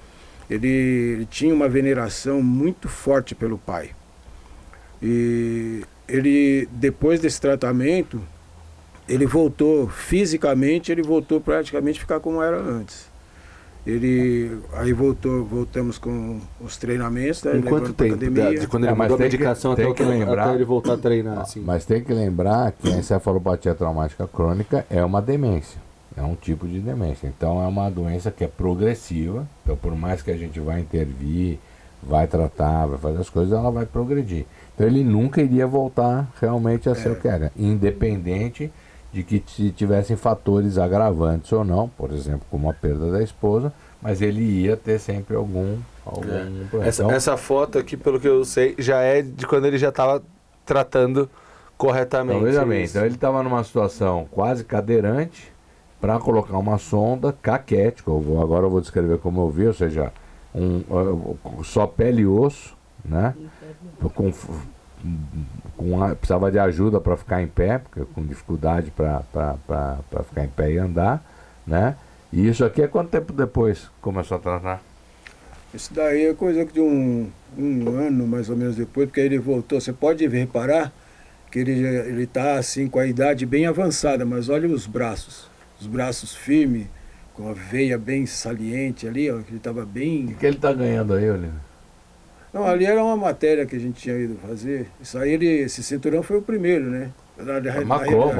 Ele tinha uma veneração muito forte pelo pai. E ele, depois desse tratamento, ele voltou, fisicamente, ele voltou praticamente a ficar como era antes. Aí voltamos com os treinamentos, né, Em quanto levando pra tempo? academia. De quando ele Mas mudou a tem que- medicação tem até, que lembrar- até ele voltar a treinar? Assim. Mas tem que lembrar que a encefalopatia traumática crônica é uma demência. É um tipo de demência. Então é uma doença que é progressiva. Então por mais que a gente vá intervir, vai tratar, vai fazer as coisas, ela vai progredir. Então ele nunca iria voltar realmente a ser o que era. Independente de que se tivessem fatores agravantes ou não, por exemplo, como a perda da esposa, mas ele ia ter sempre algum problema. Então, Essa foto aqui, pelo que eu sei, já é de quando ele já estava tratando corretamente. então, veja bem, isso. então ele estava numa situação quase cadeirante para colocar uma sonda caquética. Agora eu vou descrever como eu vi, ou seja, só pele e osso, né? Precisava de ajuda para ficar em pé, porque com dificuldade para ficar em pé e andar, né? E isso aqui é quanto tempo depois começou a tratar? Isso daí é coisa de um ano mais ou menos depois, porque aí ele voltou. Você pode reparar que ele está assim com a idade bem avançada, mas olha os braços firmes, com a veia bem saliente ali, ó, que ele estava bem... O que ele está ganhando aí, Olívio? Não, ali era uma matéria que a gente tinha ido fazer. Isso aí, esse cinturão foi o primeiro, né? Marcou,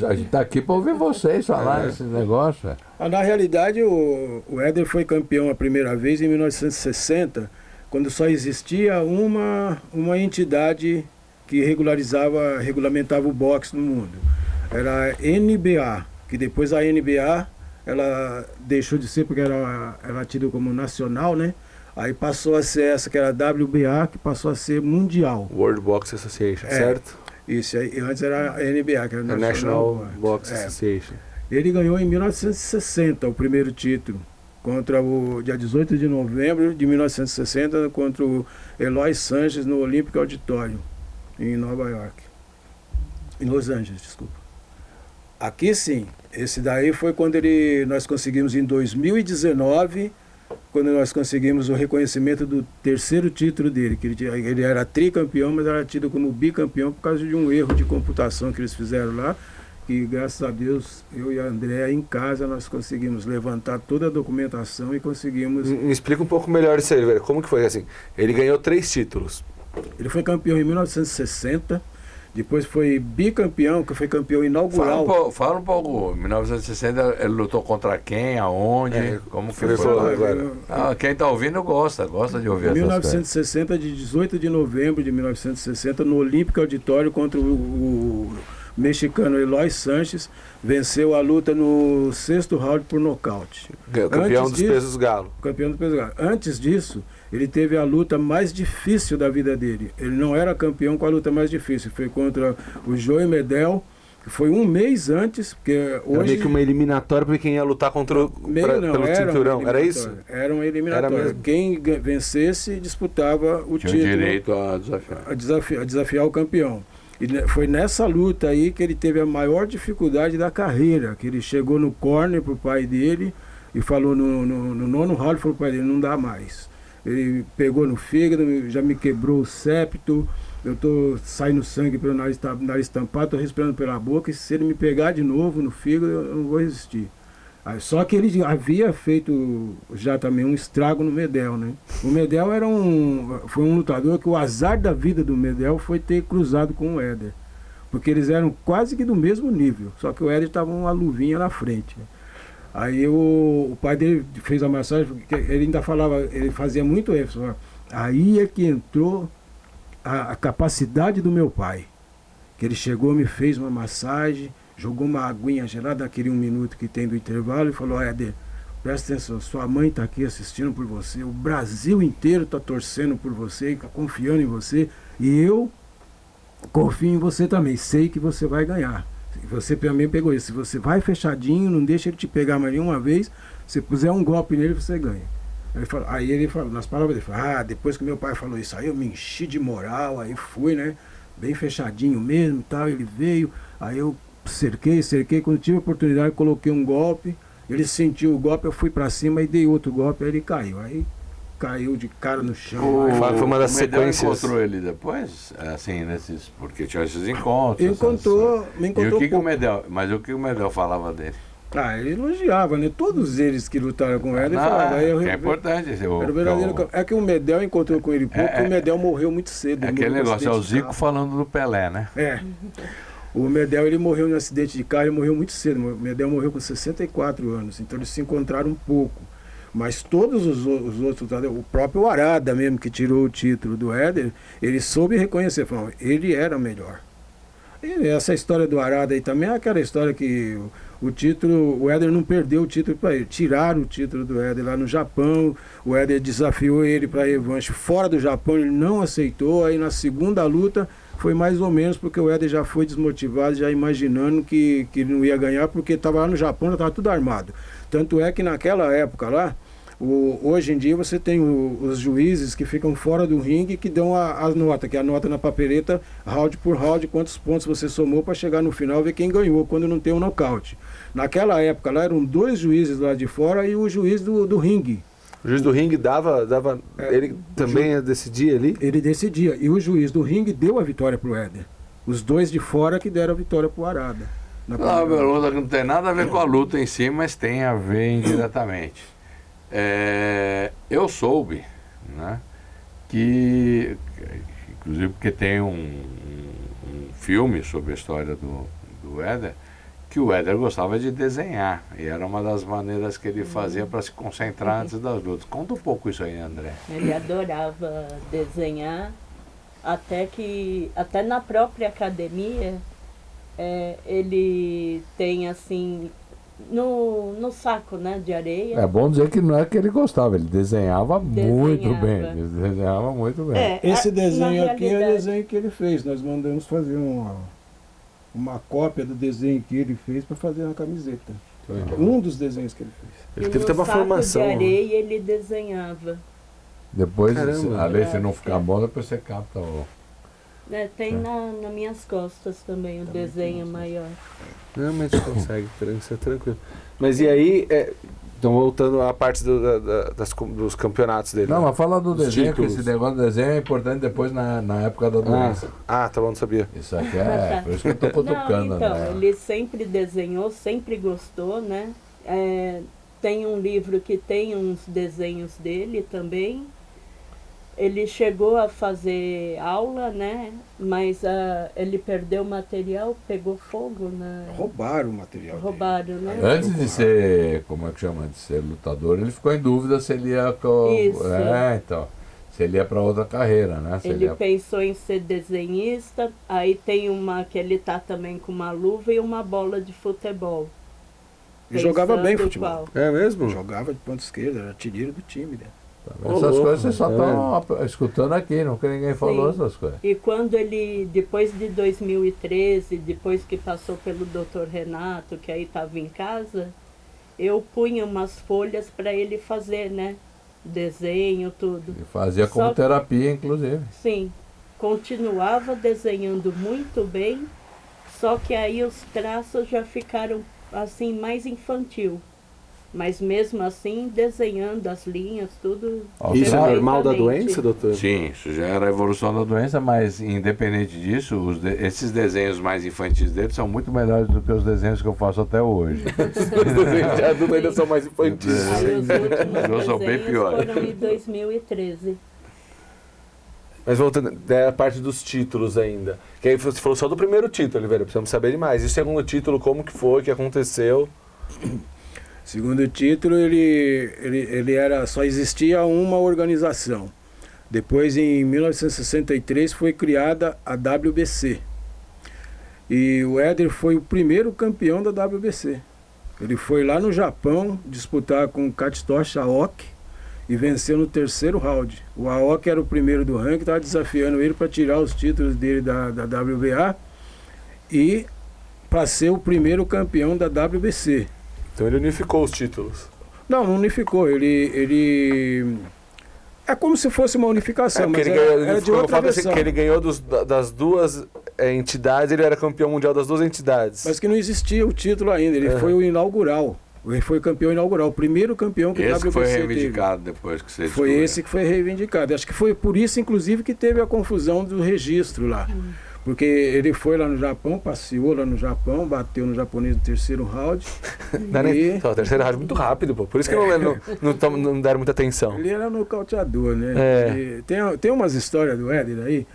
a gente está aqui para ouvir vocês falar esse negócio. Na realidade, o Éder foi campeão a primeira vez em 1960, quando só existia uma entidade que regulamentava o boxe no mundo. Era a NBA, que depois a NBA ela deixou de ser porque era tida como nacional, né? Aí passou a ser essa, que era a WBA, que passou a ser mundial. World Box Association, certo? Isso, aí antes era a NBA, que era National Box Association. Ele ganhou em 1960 o primeiro título, contra o dia 18 de novembro de 1960, contra o Eloy Sanches no Olympic Auditorium, em Nova York. Em Los Angeles, desculpa. Aqui sim, esse daí foi quando nós conseguimos em 2019, quando nós conseguimos o reconhecimento do terceiro título dele, que ele era tricampeão, mas era tido como bicampeão por causa de um erro de computação que eles fizeram lá, que graças a Deus, eu e a Andréa em casa, nós conseguimos levantar toda a documentação e conseguimos... Me explica um pouco melhor isso aí, velho. Como que foi assim? Ele ganhou 3 títulos. Ele foi campeão em 1960, depois foi bicampeão, que foi campeão inaugural. Fala um pouco, em 1960 ele lutou contra quem, aonde, como que foi? Agora. Quem está ouvindo gosta de ouvir essas coisas. 1960, de 18 de novembro de 1960, no Olímpico Auditório contra o mexicano Eloy Sanches, venceu a luta no 6º round por nocaute. Campeão dos pesos galo. Campeão dos pesos galo. Antes disso, ele teve a luta mais difícil da vida dele. Ele não era campeão com a luta mais difícil. Foi contra o Joey Medel, que foi um mês antes, porque hoje... Era meio que uma eliminatória para quem ia lutar contra pelo cinturão. Era isso? Era uma eliminatória. Quem vencesse disputava o título. Tinha direito a desafiar o campeão. E foi nessa luta aí que ele teve a maior dificuldade da carreira, que ele chegou no corner pro pai dele e falou no 9º round, falou pro pai dele, não dá mais. Ele pegou no fígado, já me quebrou o septo, eu tô saindo sangue pelo nariz tampado, tô respirando pela boca, e se ele me pegar de novo no fígado, eu não vou resistir. Só que ele havia feito já também um estrago no Medel, né? O Medel foi um lutador que o azar da vida do Medel foi ter cruzado com o Éder. Porque eles eram quase que do mesmo nível, só que o Éder estava uma luvinha na frente. Aí o pai dele fez a massagem, porque ele ainda falava, ele fazia muito isso. Aí é que entrou a capacidade do meu pai. Que ele chegou, me fez uma massagem, jogou uma aguinha gelada, naquele 1 minuto que tem do intervalo, e falou, Éder, presta atenção, sua mãe está aqui assistindo por você, o Brasil inteiro está torcendo por você, está confiando em você, e eu confio em você também, sei que você vai ganhar. Você também pegou isso, se você vai fechadinho, não deixa ele te pegar mais nenhuma vez, se puser um golpe nele, você ganha. Aí ele falou, nas palavras dele, depois que meu pai falou isso, aí eu me enchi de moral, aí fui, né, bem fechadinho mesmo e tal, ele veio, aí eu cerquei, quando tive a oportunidade, coloquei um golpe, ele sentiu o golpe, eu fui pra cima e dei outro golpe, aí ele caiu de cara no chão. Foi uma das sequências. Você encontrou ele depois, assim, porque tinha esses encontros. Me encontrou Mas o que o Medel falava dele? Ele elogiava, né? Todos eles que lutaram com ele falavam. É importante. É que o Medel encontrou com ele pouco, porque o Medel morreu muito cedo. É aquele negócio, é o Zico falando do Pelé, né? O Medel, ele morreu num acidente de carro, ele morreu muito cedo. O Medel morreu com 64 anos, então eles se encontraram um pouco. Mas todos os outros, o próprio Arada mesmo, que tirou o título do Éder, ele soube reconhecer, falou, ele era melhor. E essa história do Arada aí também é aquela história que o Éder não perdeu o título para ele. Tiraram o título do Éder lá no Japão, o Éder desafiou ele para revanche fora do Japão, ele não aceitou, aí na segunda luta foi mais ou menos porque o Éder já foi desmotivado, já imaginando que ele não ia ganhar, porque estava lá no Japão, já estava tudo armado. Tanto é que naquela época lá, hoje em dia você tem os juízes que ficam fora do ringue que dão a nota, que é a nota na papeleta, round por round, quantos pontos você somou para chegar no final e ver quem ganhou, quando não tem um nocaute. Naquela época lá eram 2 juízes lá de fora e o juiz do ringue. O juiz do ringue ele também decidia ali? Ele decidia, e o juiz do ringue deu a vitória pro Éder. Os 2 de fora que deram a vitória pro Arada. Não tem nada a ver com a luta em si, mas tem a ver indiretamente. Eu soube, né, que, inclusive porque tem um filme sobre a história do Éder, que o Éder gostava de desenhar, e era uma das maneiras que ele fazia para se concentrar antes das lutas. Conta um pouco isso aí, André. Ele adorava desenhar, até na própria academia, ele tem assim, no saco, né, de areia. É bom dizer que não é que ele gostava, ele desenhava muito bem. Ele desenhava muito bem. Esse desenho aqui é o desenho que ele fez, nós mandamos fazer uma cópia do desenho que ele fez para fazer na camiseta. Um dos desenhos que ele fez. Ele E teve no uma saco formação. de areia ele desenhava. Depois, Caramba. além de não ficar bom, depois você capta o... Tem nas minhas costas também o desenho maior. Não, mas a gente consegue, isso é tranquilo. Mas e aí, então voltando à parte dos campeonatos dele. Não, né? mas fala do Os desenho, que títulos. esse negócio do desenho é importante depois na época da doença. Tá bom, não sabia. Isso aqui é, por isso que eu tô Não, cutucando, então, né? ele sempre desenhou, sempre gostou, né? Tem um livro que tem uns desenhos dele também. Ele chegou a fazer aula, né? Mas ele perdeu o material, pegou fogo, né? Roubaram o material dele. Roubaram, né? Antes de ser, como é que chama, de ser lutador, ele ficou em dúvida se ele ia Isso. então, se ele ia para outra carreira, né? Se Ele ia... pensou em ser desenhista, aí tem uma que ele tá também com uma luva e uma bola de futebol. E jogava bem Pensando futebol. qual. É mesmo? Jogava de ponta esquerda, era artilheiro do time, né? Essas coisas vocês só tá estão escutando aqui, nunca ninguém falou Sim. essas coisas. E quando ele, depois de 2013, depois que passou pelo Dr. Renato, que aí estava em casa, eu punha umas folhas para ele fazer, né? Desenho, tudo. E fazia como Só- terapia, inclusive. Sim, continuava desenhando muito bem, só que aí os traços já ficaram assim mais infantil. Mas mesmo assim, desenhando as linhas, tudo. Isso é normal da perfeitamente. doença, doutor? Sim, isso já era a evolução da doença, mas independente disso, esses desenhos mais infantis dele são muito melhores do que os desenhos que eu faço até hoje. Os desenhos de adulto ainda são mais infantis. Aí os últimos Eu sou bem desenhos pior. foram em 2013. Mas voltando, a parte dos títulos ainda. Que aí você falou só do primeiro título, Oliveira, precisamos saber demais. E o segundo título, como que foi, o que aconteceu? Segundo título, ele era, só existia uma organização. Depois, em 1963, foi criada a WBC. E o Éder foi o primeiro campeão da WBC. Ele foi lá no Japão disputar com o Katsutoshi Aoki e venceu no terceiro round. O Aoki era o primeiro do ranking, estava desafiando ele para tirar os títulos dele da WBA e para ser o primeiro campeão da WBC. Então ele unificou os títulos. Não unificou. Ele é como se fosse uma unificação, mas porque ele ganhou, era de outra versão. que ele ganhou das duas entidades, ele era campeão mundial das duas entidades. Mas que não existia o título ainda. Ele foi o inaugural. Ele foi o campeão inaugural, o primeiro campeão que o Esse que WBC foi teve. reivindicado depois que você Foi descobriu. esse que foi reivindicado. Acho que foi por isso, inclusive, que teve a confusão do registro lá. Porque ele foi lá no Japão, passeou lá no Japão, bateu no japonês no terceiro round. O terceiro rádio muito rápido, pô. Por isso que não deram muita atenção. Ele era nocauteador, né? É. E tem umas histórias do Éder aí.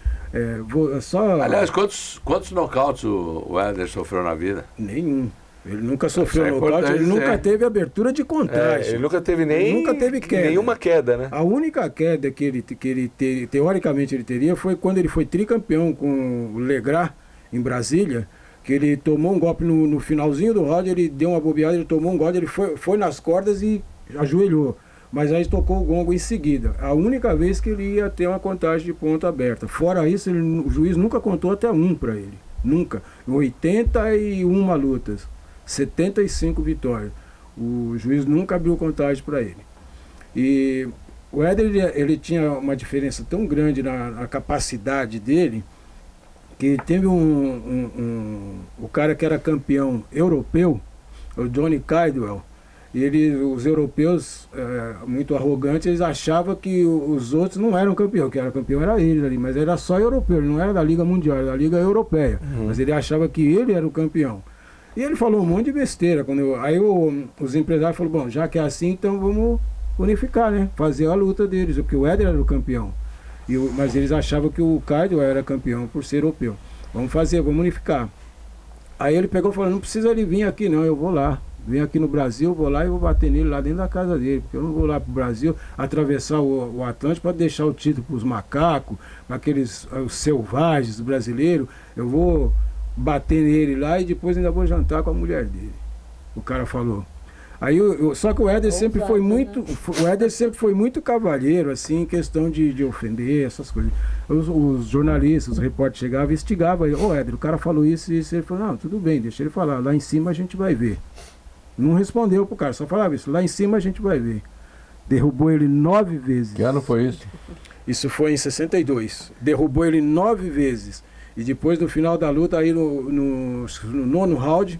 Aliás, quantos nocautes o Éder sofreu na vida? Nenhum. Ele nunca sofreu Isso é nocaute, ele importante nunca dizer. teve abertura de contagem. Ele nunca teve queda. nenhuma queda, né? A única queda que ele teoricamente ele teria foi quando ele foi tricampeão com o Legras em Brasília, que ele tomou um golpe no finalzinho do round, ele deu uma bobeada, ele tomou um golpe, ele foi nas cordas e ajoelhou. Mas aí tocou o gongo em seguida. A única vez que ele ia ter uma contagem de ponto aberta. Fora isso, o juiz nunca contou até 1 para ele. Nunca. 81 lutas. 75 vitórias. O juiz nunca abriu contagem para ele. E o Éder, ele tinha uma diferença tão grande na capacidade dele, que teve o cara que era campeão europeu, o Johnny Caldwell, os europeus, muito arrogantes, eles achavam que os outros não eram campeão, que era campeão era ele ali, mas era só europeu, ele não era da Liga Mundial, era da Liga Europeia, mas ele achava que ele era o campeão. E ele falou um monte de besteira. Aí os empresários falaram, bom, já que é assim, então vamos unificar, né? Fazer a luta deles, porque o Éder era o campeão. Mas eles achavam que o Caldwell era campeão por ser europeu. Vamos unificar. Aí ele pegou e falou, não precisa ele vir aqui não, eu vou lá. Vem aqui no Brasil, vou lá e vou bater nele lá dentro da casa dele. Porque eu não vou lá pro Brasil atravessar o Atlântico para deixar o título para os macacos, para aqueles os selvagens brasileiros. Eu vou bater nele lá e depois ainda vou jantar com a mulher dele. O cara falou. Aí só que o Éder sempre foi Ousado, muito. né? O Éder sempre foi muito cavalheiro, assim, em questão de ofender, essas coisas. Os jornalistas, os repórteres chegavam e instigavam ele. Ô Éder, o cara falou isso e isso. Ele falou, não, tudo bem, deixa ele falar. Lá em cima a gente vai ver. Não respondeu pro cara, só falava isso. Lá em cima a gente vai ver. Derrubou ele 9 vezes. Que ano foi isso? Isso foi em 62. Derrubou ele 9 vezes. E depois, no final da luta, aí no 9º round,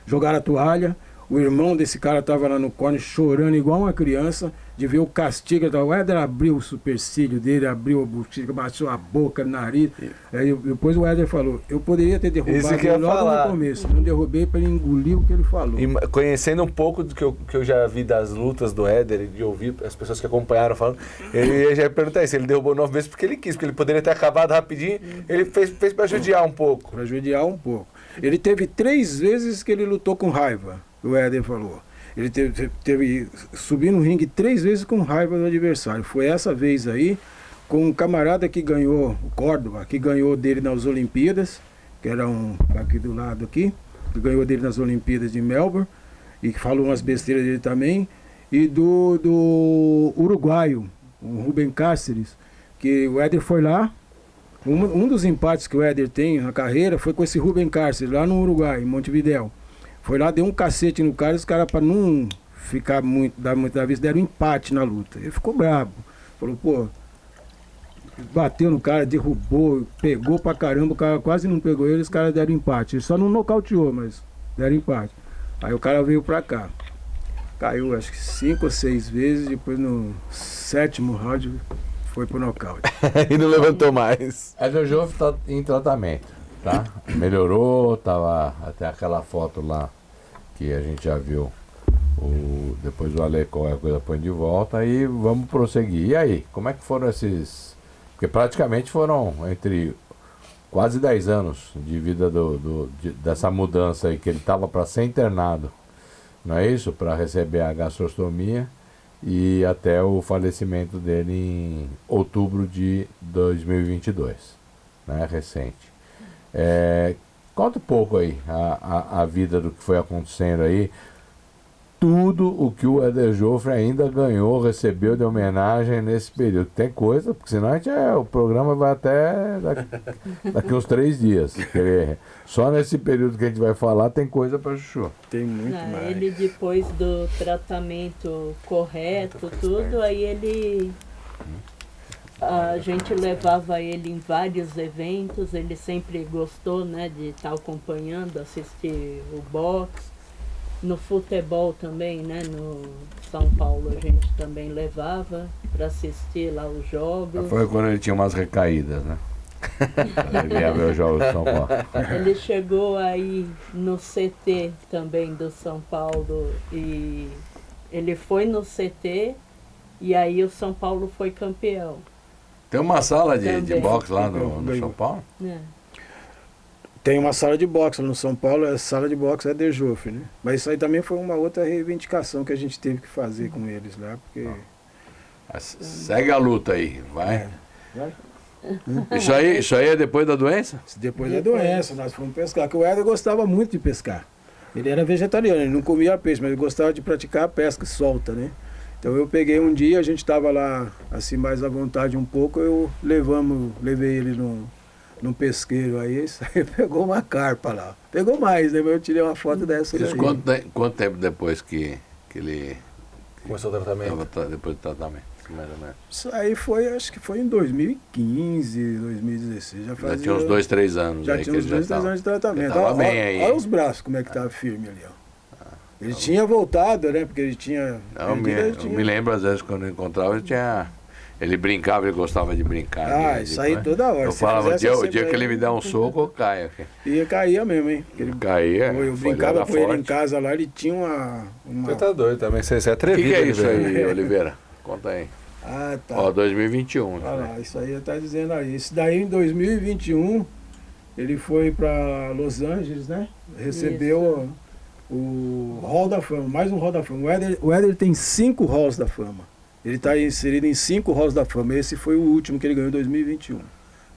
jogaram a toalha. O irmão desse cara estava lá no corner chorando igual uma criança, de ver o castigo. O Éder abriu o supercílio dele, abriu a bochecha, baixou a boca, o nariz. Aí depois o Éder falou, eu poderia ter derrubado ele logo no começo. Não derrubei para ele engolir o que ele falou. E conhecendo um pouco do que eu já vi das lutas do Éder e de ouvir as pessoas que acompanharam falando, ele já ia perguntar isso, ele derrubou 9 vezes porque ele quis, porque ele poderia ter acabado rapidinho, ele fez para judiar um pouco. Para judiar um pouco. Ele teve 3 vezes que ele lutou com raiva, o Éder falou. Ele teve subir no ringue 3 vezes com raiva do adversário. Foi essa vez aí, com um camarada que ganhou, o Córdoba, que ganhou dele nas Olimpíadas, que era aqui do lado aqui, que ganhou dele nas Olimpíadas de Melbourne, e que falou umas besteiras dele também, e do uruguaio, o Rubem Cáceres, que o Éder foi lá. Um dos empates que o Éder tem na carreira foi com esse Rubem Cáceres, lá no Uruguai, em Montevidéu. Foi lá, deu um cacete no cara, e os caras, para não ficar dar muita vez, deram um empate na luta. Ele ficou bravo. Falou, pô, bateu no cara, derrubou, pegou pra caramba, o cara quase não pegou ele, os caras deram empate. Ele só não nocauteou, mas deram empate. Aí o cara veio pra cá. Caiu acho que 5 ou 6 vezes, depois no 7º round foi pro nocaute. E não levantou mais. Éder Joffre está em tratamento, tá? Melhorou, tava até aquela foto lá que a gente já viu. Depois o Ale qualquer coisa põe de volta e vamos prosseguir. E aí, como é que foram esses... Porque praticamente foram entre quase 10 anos de vida dessa mudança aí, que ele estava para ser internado, não é isso? Para receber a gastrostomia e até o falecimento dele em outubro de 2022, né? Recente. Conta um pouco aí a vida do que foi acontecendo aí. Tudo o que o Éder Joffre ainda ganhou, recebeu de homenagem nesse período. Tem coisa, porque senão o programa vai até daqui uns 3 dias. Só nesse período que a gente vai falar tem coisa para chuchu. Tem muito mais. Ele depois do tratamento correto, tudo, aí ele... A gente levava ele em vários eventos, ele sempre gostou, né, de estar acompanhando, assistir o boxe. No futebol também, né, no São Paulo a gente também levava para assistir lá os jogos. Foi quando ele tinha umas recaídas, né? Ele ia ver os jogos do São Paulo. Ele chegou aí no CT também do São Paulo e ele foi no CT e aí o São Paulo foi campeão. Tem uma sala de Também. boxe lá no São Paulo? É. Tem uma sala de boxe no São Paulo, a sala de boxe é Éder Joffre, né? Mas isso aí também foi uma outra reivindicação que a gente teve que fazer com eles lá, porque... Segue a luta aí, vai. Vai. Isso aí é depois da doença? Depois da doença, nós fomos pescar, porque o Éder gostava muito de pescar. Ele era vegetariano, ele não comia peixe, mas ele gostava de praticar a pesca solta, né? Então eu peguei um dia, a gente estava lá assim mais à vontade um pouco, levei ele num pesqueiro aí, isso aí pegou uma carpa lá. Pegou mais, né? Mas eu tirei uma foto dessa Isso daí. quanto tempo depois que ele Começou o tratamento. estava depois do tratamento? Mais ou menos. Isso aí acho que foi em 2015, 2016. Já tinha uns 2, 3 anos. Já aí tinha que uns ele 2, 3 anos de tratamento. tava bem aí. Olha os braços, como é que tava firme ali, ó. Ele tinha voltado, né? Porque ele tinha... Eu me lembro, às vezes, quando eu encontrava, ele brincava, ele gostava de brincar. Ah, isso aí toda hora. Eu Se falava, fizesse o dia assim que ele pra me der um soco, eu caio aqui. Ele caía mesmo, hein? Ele Caía. Eu brincava com ele em casa lá, ele tinha uma... Você tá doido também, você é O atrevido. que é isso Oliveira. aí, Oliveira? Conta aí. Ah, tá. Ó, 2021. Olha lá, isso aí tá dizendo aí. Isso daí em 2021, ele foi para Los Angeles, né? Recebeu o Hall da Fama, mais um Hall da Fama. O Éder tem 5 Halls da Fama. Ele está inserido em 5 Halls da Fama. Esse foi o último que ele ganhou em 2021.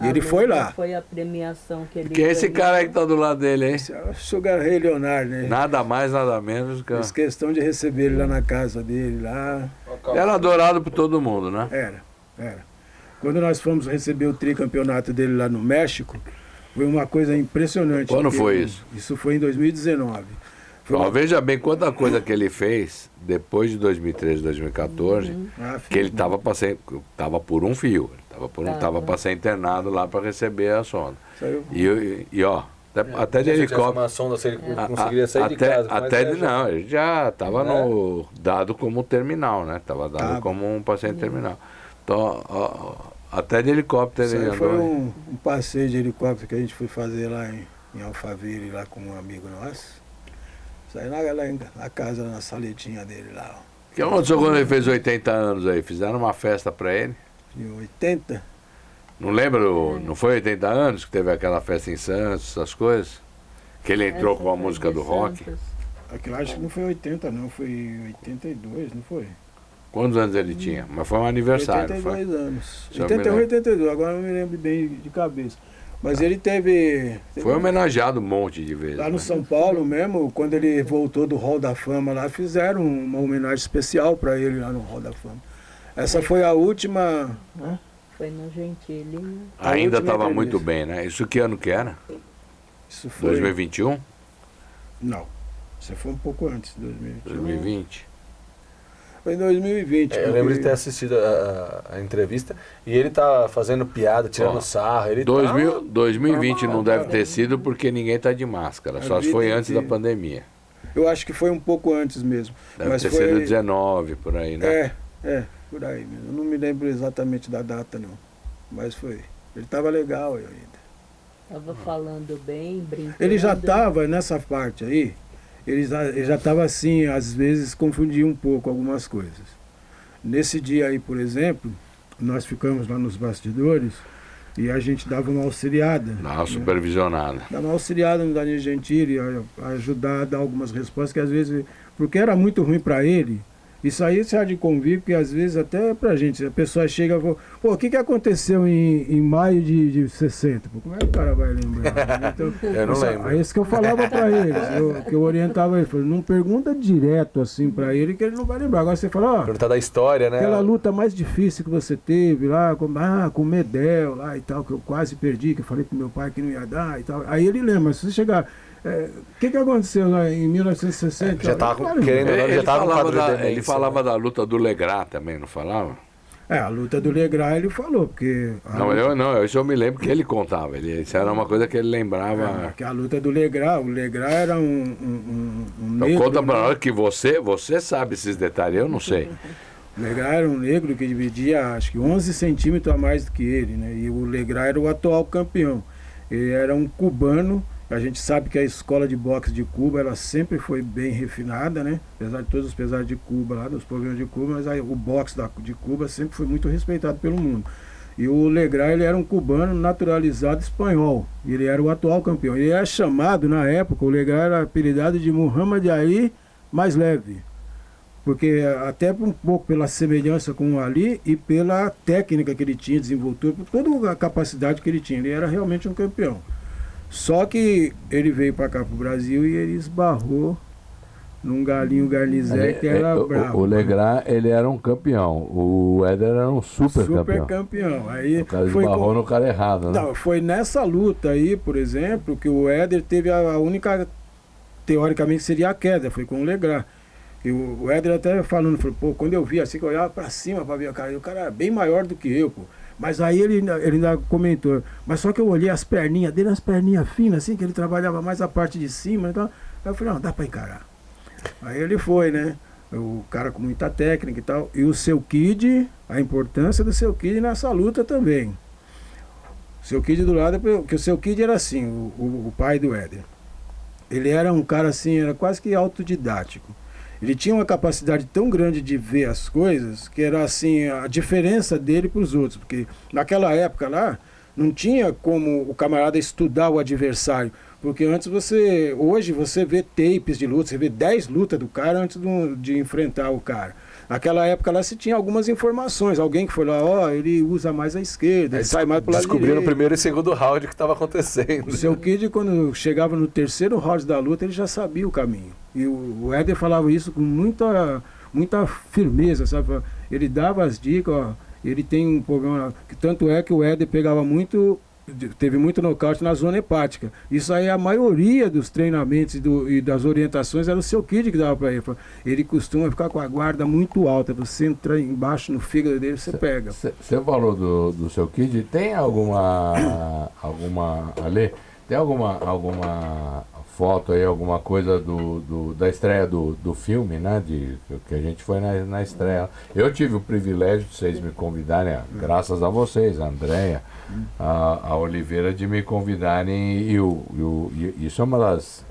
E ele foi lá. Foi a premiação que ele Que é esse ganhou. cara aí que tá do lado dele, hein? Esse é o Sugar Ray Leonard, né? Nada mais, nada menos que... Fiz questão de receber ele lá na casa dele, lá. Era adorado por todo mundo, né? Era. Quando nós fomos receber o tricampeonato dele lá no México, foi uma coisa impressionante. Quando porque foi isso? Isso foi em 2019. Foi Ó, uma- veja bem quanta coisa que ele fez depois de 2013, 2014, que ele tava por um fio. Tava para ser internado lá para receber a sonda. Saiu. E ó, até de helicóptero. Uma sonda, se ele conseguiria sair de casa. Não, ele já estava dado como terminal, né? Estava dado como um paciente terminal. Então, até de helicóptero Isso ele aí foi andou. um passeio de helicóptero que a gente foi fazer lá em Alphaville, lá com um amigo nosso. Saiu na casa, na saletinha dele lá, ó. O que aconteceu quando ele fez 80 anos aí? Fizeram uma festa para ele? De 80. Não lembra, não foi 80 anos que teve aquela festa em Santos, essas coisas? Que ele entrou Essa com a foi música de do rock. Santos. Aquilo acho que não foi 80 não, foi 82, não foi? Quantos anos ele tinha? Mas foi um aniversário. 82 Foi. anos. Se eu 81, me lembro. 82, agora não me lembro bem de cabeça. Mas ele teve Foi homenageado um monte de vezes. lá no né? São Paulo mesmo, quando ele voltou do Hall da Fama lá, fizeram uma homenagem especial para ele lá no Hall da Fama. Essa foi a última, né? Foi no Gentili, né? a Ainda última estava entrevista. muito bem, né? Isso que ano que era? Isso foi 2021? Não. Isso foi um pouco antes, 2021. 2020? Foi em 2020. Eu lembro de porque- ter assistido a entrevista e ele tá fazendo piada, tirando Ó, sarro. Ele 2020 não deve tá. ter sido porque ninguém está de máscara. A Só se vida foi antes da inteira. pandemia. Eu acho que foi um pouco antes mesmo. Deve Mas ter foi- sido 19, por aí, né? Por aí mesmo. Eu não me lembro exatamente da data, não. Mas foi. Ele estava legal aí ainda. Tava falando bem, brincando. Ele já estava nessa parte aí, ele já estava assim, às vezes confundia um pouco algumas coisas. Nesse dia aí, por exemplo, nós ficamos lá nos bastidores e a gente dava uma auxiliada. Dá uma supervisionada. Dava uma auxiliada no Danilo Gentili, a ajudar a dar algumas respostas que às vezes, porque era muito ruim para ele. Isso aí você há de convir, porque às vezes até pra gente, a pessoa chega e fala, pô, o que aconteceu em maio de 60? Pô, como é que o cara vai lembrar? Então, Eu não lembro. É isso que eu falava pra eles, que eu orientava ele, falei, não pergunta direto assim pra ele que ele não vai lembrar. Agora você fala, ó, Perguntar da história, né? aquela luta mais difícil que você teve lá, com o Medel lá e tal, que eu quase perdi, que eu falei pro meu pai que não ia dar e tal. Aí ele lembra, mas se você chegar... O que aconteceu lá em 1960? Já tava Ele vai querendo- lembrar. já tava no quadro de ele demência, falava da luta do Legrat também, não falava? A luta do Legrat ele falou, porque... Isso eu me lembro que ele contava. Isso era uma coisa que ele lembrava. Que a luta do Legrat, o Legrat era um Então negro, conta pra né? nós que você sabe esses detalhes, eu não sei. O Legrat era um negro que dividia, acho que 11 centímetros a mais do que ele, né? E o Legrat era o atual campeão. Ele era um cubano. A gente sabe que a escola de boxe de Cuba, ela sempre foi bem refinada, né? Apesar de todos os pesares de Cuba, lá dos problemas de Cuba, mas aí, o boxe de Cuba sempre foi muito respeitado pelo mundo. E o Legrat, ele era um cubano naturalizado espanhol. Ele era o atual campeão. Ele era chamado, na época, o Legrat era apelidado de Muhammad Ali mais leve. Porque até um pouco pela semelhança com o Ali e pela técnica que ele tinha, desenvoltura, por toda a capacidade que ele tinha. Ele era realmente um campeão. Só que ele veio para cá, pro Brasil, e ele esbarrou num galinho garnizé que era bravo. O Legrat, ele era um campeão. O Éder era um super campeão. Aí O cara foi esbarrou no cara errado, né? Não, foi nessa luta aí, por exemplo, que o Éder teve a única, teoricamente, seria a queda, foi com o Legrat. E o Éder até falando, falou, pô, quando eu vi assim, que eu olhava pra cima pra ver o cara era bem maior do que eu, pô. Mas aí ele ainda comentou, mas só que eu olhei as perninhas dele, as perninhas finas, assim, que ele trabalhava mais a parte de cima, então, aí eu falei, não, dá pra encarar. Aí ele foi, né? O cara com muita técnica e tal. E o Seu Kid, a importância do Seu Kid nessa luta também. O Seu Kid do lado, porque o Seu Kid era assim, o pai do Éder. Ele era um cara assim, era quase que autodidático. Ele tinha uma capacidade tão grande de ver as coisas, que era assim, a diferença dele para os outros. Porque naquela época lá, não tinha como o camarada estudar o adversário. Porque antes hoje você vê tapes de luta, você vê 10 lutas do cara antes de enfrentar o cara. Naquela época lá se tinha algumas informações. Alguém que foi lá, ó, ele usa mais a esquerda, ele sai mais pro lado Descobriram no direito. primeiro e segundo round o que estava acontecendo. O seu Kid, quando chegava no terceiro round da luta, ele já sabia o caminho. E o Éder falava isso com muita firmeza, sabe? Ele dava as dicas, ó, ele tem um problema, que tanto é que o Éder pegava teve muito nocaute na zona hepática. Isso aí, a maioria dos treinamentos e das orientações era o seu Kid que dava para ele. Ele costuma ficar com a guarda muito alta. Você entra embaixo no fígado dele, você pega. Você falou do seu Kid, tem alguma Ale, tem alguma foto aí, alguma coisa da estreia do filme, né? Que a gente foi na estreia. Eu tive o privilégio de vocês me convidarem, graças a vocês, a Andréia, a Oliveira, de me convidarem, e isso é uma das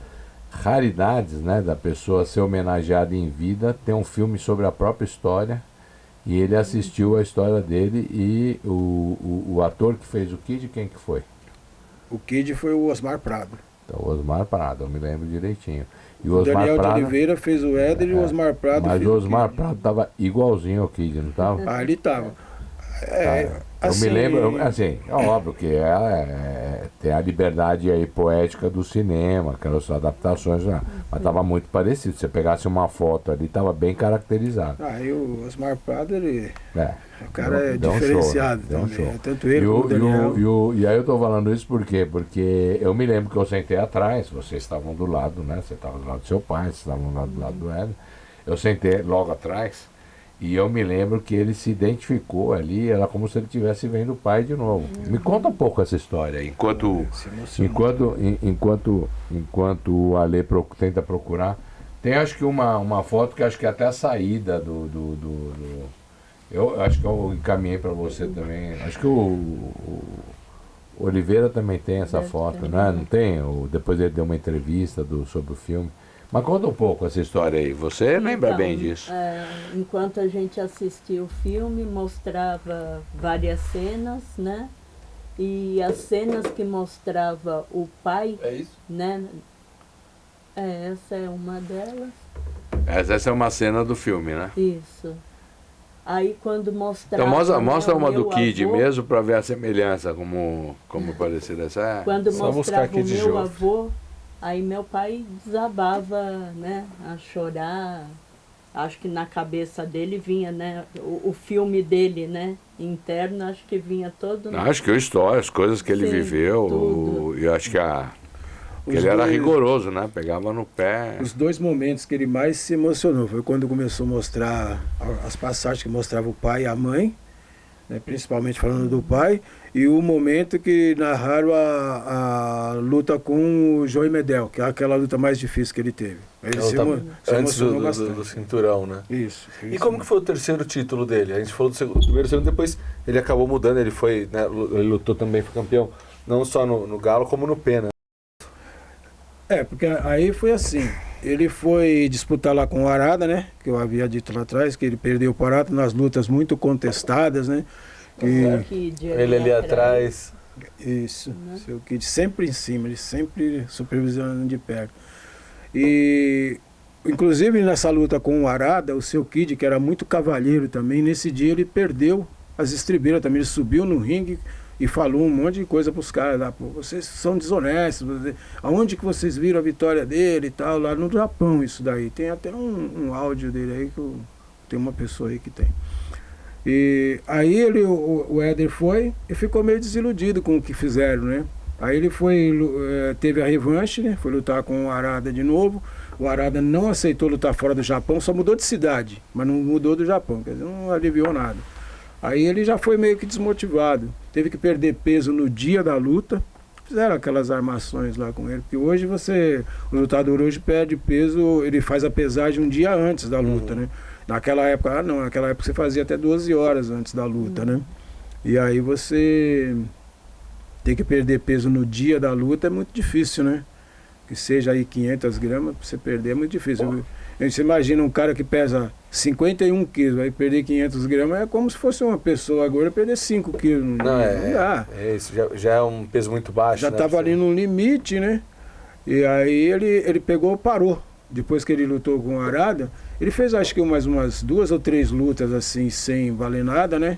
raridades, né, da pessoa ser homenageada em vida, ter um filme sobre a própria história, e ele assistiu a história dele, e o ator que fez o Kid, quem que foi? O Kid foi o Osmar Prado. Então, o Osmar Prado, eu me lembro direitinho. E o O Osmar Daniel Prado, de Oliveira fez o Éder e o Osmar Prado mas fez o Osmar Kid. Prado estava igualzinho ao Kid, não estava? Ah, ele tava. Eu me lembro, assim, é óbvio que tem a liberdade aí poética do cinema, aquelas adaptações, né? Mas estava muito parecido. Se você pegasse uma foto ali, estava bem caracterizado. Ah, e o Osmar Prado, o cara deu diferenciado deu um também. show. Tanto ele como o Daniel. E aí eu tô falando isso por quê? Porque eu me lembro que eu sentei atrás, vocês estavam do lado, né? Você estava do lado do seu pai, vocês estavam do lado do Éder. Eu sentei logo atrás. E eu me lembro que ele se identificou ali, era como se ele estivesse vendo o pai de novo. Me conta um pouco essa história aí. Enquanto o Ale tenta procurar, tem acho que uma foto que acho que é até a saída eu acho que eu encaminhei para você também. Acho que o Oliveira também tem essa foto, né? Não tem? Depois ele deu uma entrevista sobre o filme. Mas conta um pouco essa história aí. Você lembra bem disso? Enquanto a gente assistia o filme, mostrava várias cenas, né? E as cenas que mostrava o pai, né? Essa é uma delas. Essa é uma cena do filme, né? Isso. Aí quando mostrava... Então mostra uma do meu Kid avô, mesmo para ver a semelhança, como parecida essa. Quando Só buscar mostrava aqui o de meu jogo. avô, aí meu pai desabava, né, a chorar. Acho que na cabeça dele vinha, né, o filme dele, né, interno, acho que vinha todo... Acho que a história, as coisas que ele Sim, viveu, tudo. e acho que ele era rigoroso, né, pegava no pé. Os dois momentos que ele mais se emocionou foi quando começou a mostrar as passagens que mostrava o pai e a mãe, né, principalmente falando do pai, e o momento que narraram a luta com o Joey Medel, que é aquela luta mais difícil que ele teve. Ele se Antes emocionou bastante. do cinturão, né? Isso. E como que foi o terceiro título dele? A gente falou do primeiro, segundo, depois ele acabou mudando, ele foi, né, ele lutou também, foi campeão, não só no Galo, como no Pena. Porque aí foi assim, ele foi disputar lá com o Arada, né, que eu havia dito lá atrás, que ele perdeu o Arada nas lutas muito contestadas, né, Ele ali atrás. Isso, seu Kid sempre em cima, ele sempre supervisionando de perto. E inclusive nessa luta com o Arada, o seu Kid, que era muito cavalheiro também, nesse dia ele perdeu as estribeiras também, ele subiu no ringue e falou um monte de coisa para os caras lá, pô, vocês são desonestos, aonde que vocês viram a vitória dele e tal, lá no Japão isso daí, tem até um áudio dele aí que tem uma pessoa aí que tem. E aí o Éder foi e ficou meio desiludido com o que fizeram, né? Aí ele teve a revanche, né? Foi lutar com o Arada de novo. O Arada não aceitou lutar fora do Japão, só mudou de cidade, mas não mudou do Japão, quer dizer, não aliviou nada. Aí ele já foi meio que desmotivado, teve que perder peso no dia da luta, fizeram aquelas armações lá com ele, porque hoje o lutador hoje perde peso, ele faz a pesagem um dia antes da luta, né? Naquela época, naquela época você fazia até 12 horas antes da luta, né? E aí você tem que perder peso no dia da luta é muito difícil, né? Que seja aí 500 gramas, pra você perder é muito difícil. Você imagina um cara que pesa 51 quilos, vai perder 500 gramas, é como se fosse uma pessoa agora perder 5 quilos. Não dá. Isso já é um peso muito baixo. Já estava ali no limite, né? E aí ele pegou, parou. depois que ele lutou com o Arada, ele fez acho que mais umas 2 ou 3 lutas assim, sem valer nada, né?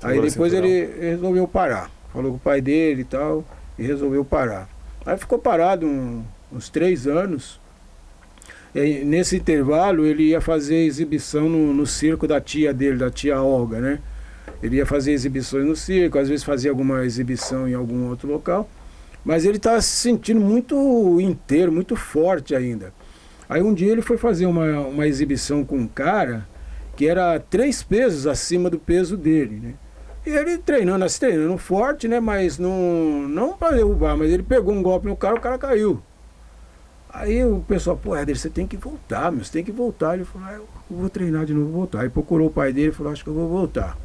Aí depois ele resolveu parar. Falou com o pai dele e tal, e resolveu parar. Aí ficou parado uns 3 anos. E nesse intervalo ele ia fazer exibição no circo da tia dele, da tia Olga, né? Ele ia fazer exibições no circo, às vezes fazia alguma exibição em algum outro local. Mas ele estava se sentindo muito inteiro, muito forte ainda. Aí um dia ele foi fazer uma exibição com um cara que era 3 pesos acima do peso dele, né? E ele treinando forte, né? Mas não para derrubar, mas ele pegou um golpe no cara, o cara caiu. Aí o pessoal, pô, Éder, você tem que voltar, meu, você tem que voltar. Ele falou, eu vou treinar de novo, vou voltar. Aí procurou o pai dele e falou, acho que eu vou voltar.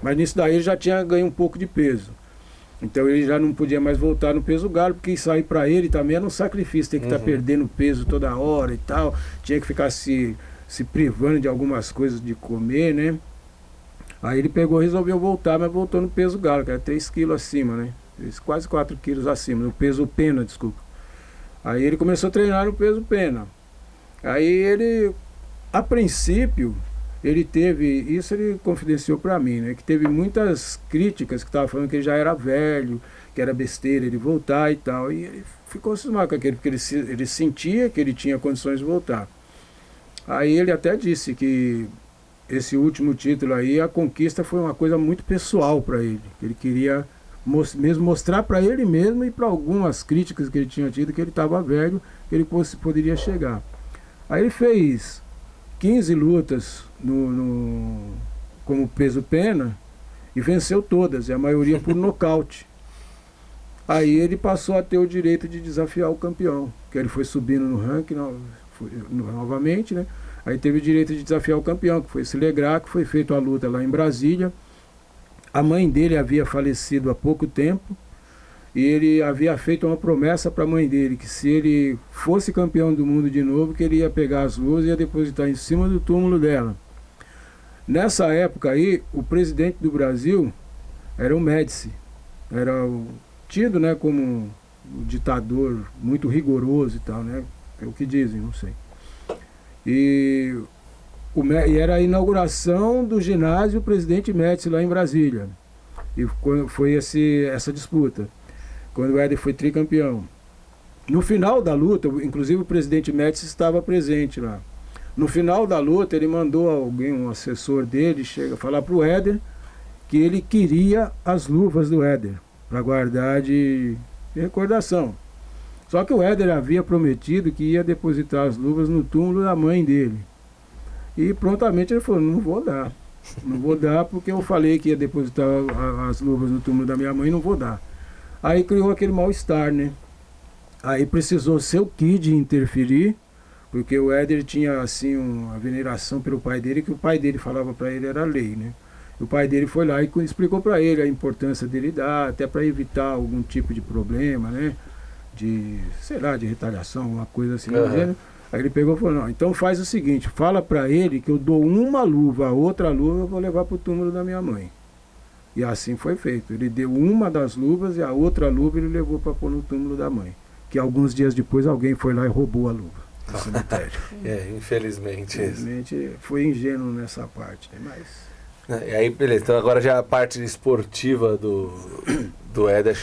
Mas nisso daí ele já tinha ganho um pouco de peso. Então ele já não podia mais voltar no peso galo, porque isso aí pra ele também era um sacrifício, tem que estar perdendo peso toda hora e tal, tinha que ficar se privando de algumas coisas de comer, né? Aí ele pegou e resolveu voltar, mas voltou no peso galo, que era 3 quilos acima, né? Quase 4 quilos acima, no peso pena, desculpa. Aí ele começou a treinar no peso pena. Aí ele, a princípio, ele teve, isso ele confidenciou para mim, né, que teve muitas críticas que estavam falando que ele já era velho, que era besteira ele voltar e tal, e ele ficou cismado com aquele, porque ele sentia que ele tinha condições de voltar. Aí ele até disse que esse último título aí, a conquista foi uma coisa muito pessoal para ele, ele queria mesmo mostrar para ele mesmo e para algumas críticas que ele tinha tido, que ele estava velho, que ele poderia chegar. Aí ele fez 15 lutas como peso pena e venceu todas, e a maioria por nocaute. Aí ele passou a ter o direito de desafiar o campeão, que ele foi subindo no ranking novamente, né? Aí teve o direito de desafiar o campeão, que foi esse Legras, que foi feita a luta lá em Brasília. A mãe dele havia falecido há pouco tempo, e ele havia feito uma promessa para a mãe dele, que se ele fosse campeão do mundo de novo, que ele ia pegar as luvas e ia depositar em cima do túmulo dela. Nessa época aí, o presidente do Brasil era o Médici, era tido, né, como um ditador muito rigoroso e tal, né, é o que dizem, não sei. E era a inauguração do ginásio Presidente Médici lá em Brasília, e foi essa disputa, quando o Éder foi tricampeão. No final da luta, inclusive o presidente Médici estava presente lá. No final da luta, ele mandou alguém, um assessor dele, falar para o Éder que ele queria as luvas do Éder, para guardar de recordação. Só que o Éder havia prometido que ia depositar as luvas no túmulo da mãe dele. E prontamente ele falou, não vou dar. Não vou dar porque eu falei que ia depositar as luvas no túmulo da minha mãe, não vou dar. Aí criou aquele mal-estar, né? Aí precisou seu Kid interferir, porque o Éder tinha assim uma veneração pelo pai dele, que o pai dele falava para ele era lei, né? O pai dele foi lá e explicou para ele a importância dele dar, até para evitar algum tipo de problema, né? De, sei lá, de retaliação, uma coisa assim. Aí ele pegou e falou, não, então faz o seguinte, fala para ele que eu dou uma luva, a outra luva eu vou levar para o túmulo da minha mãe. E assim foi feito. Ele deu uma das luvas e a outra luva ele levou para pôr no túmulo da mãe. Que alguns dias depois alguém foi lá e roubou a luva no cemitério. Infelizmente. Infelizmente foi ingênuo nessa parte, né? Mas... E aí, beleza. Então agora já a parte esportiva do Éder,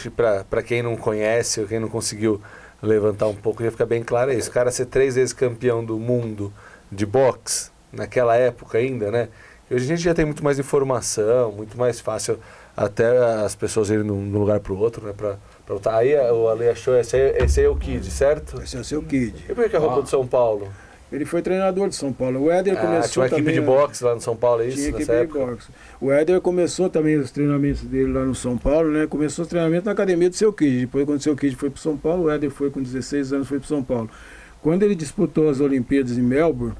para quem não conhece ou quem não conseguiu levantar um pouco, já fica bem claro isso. O cara ser 3 vezes campeão do mundo de boxe, naquela época ainda, né? E hoje a gente já tem muito mais informação, muito mais fácil até as pessoas irem de um lugar para o outro, né? Pra lutar. Aí o Ale achou, esse aí é o Kid, certo? Esse é o seu Kid. E por que a roupa do São Paulo? Ele foi treinador de São Paulo. O Éder começou tinha uma também... equipe de boxe lá no São Paulo, é isso? Tinha equipe de boxe. O Éder começou também os treinamentos dele lá no São Paulo, né? Começou os treinamentos na academia do seu Kid. Depois, quando o seu Kid foi para São Paulo, o Éder foi com 16 anos, foi para São Paulo. Quando ele disputou as Olimpíadas em Melbourne,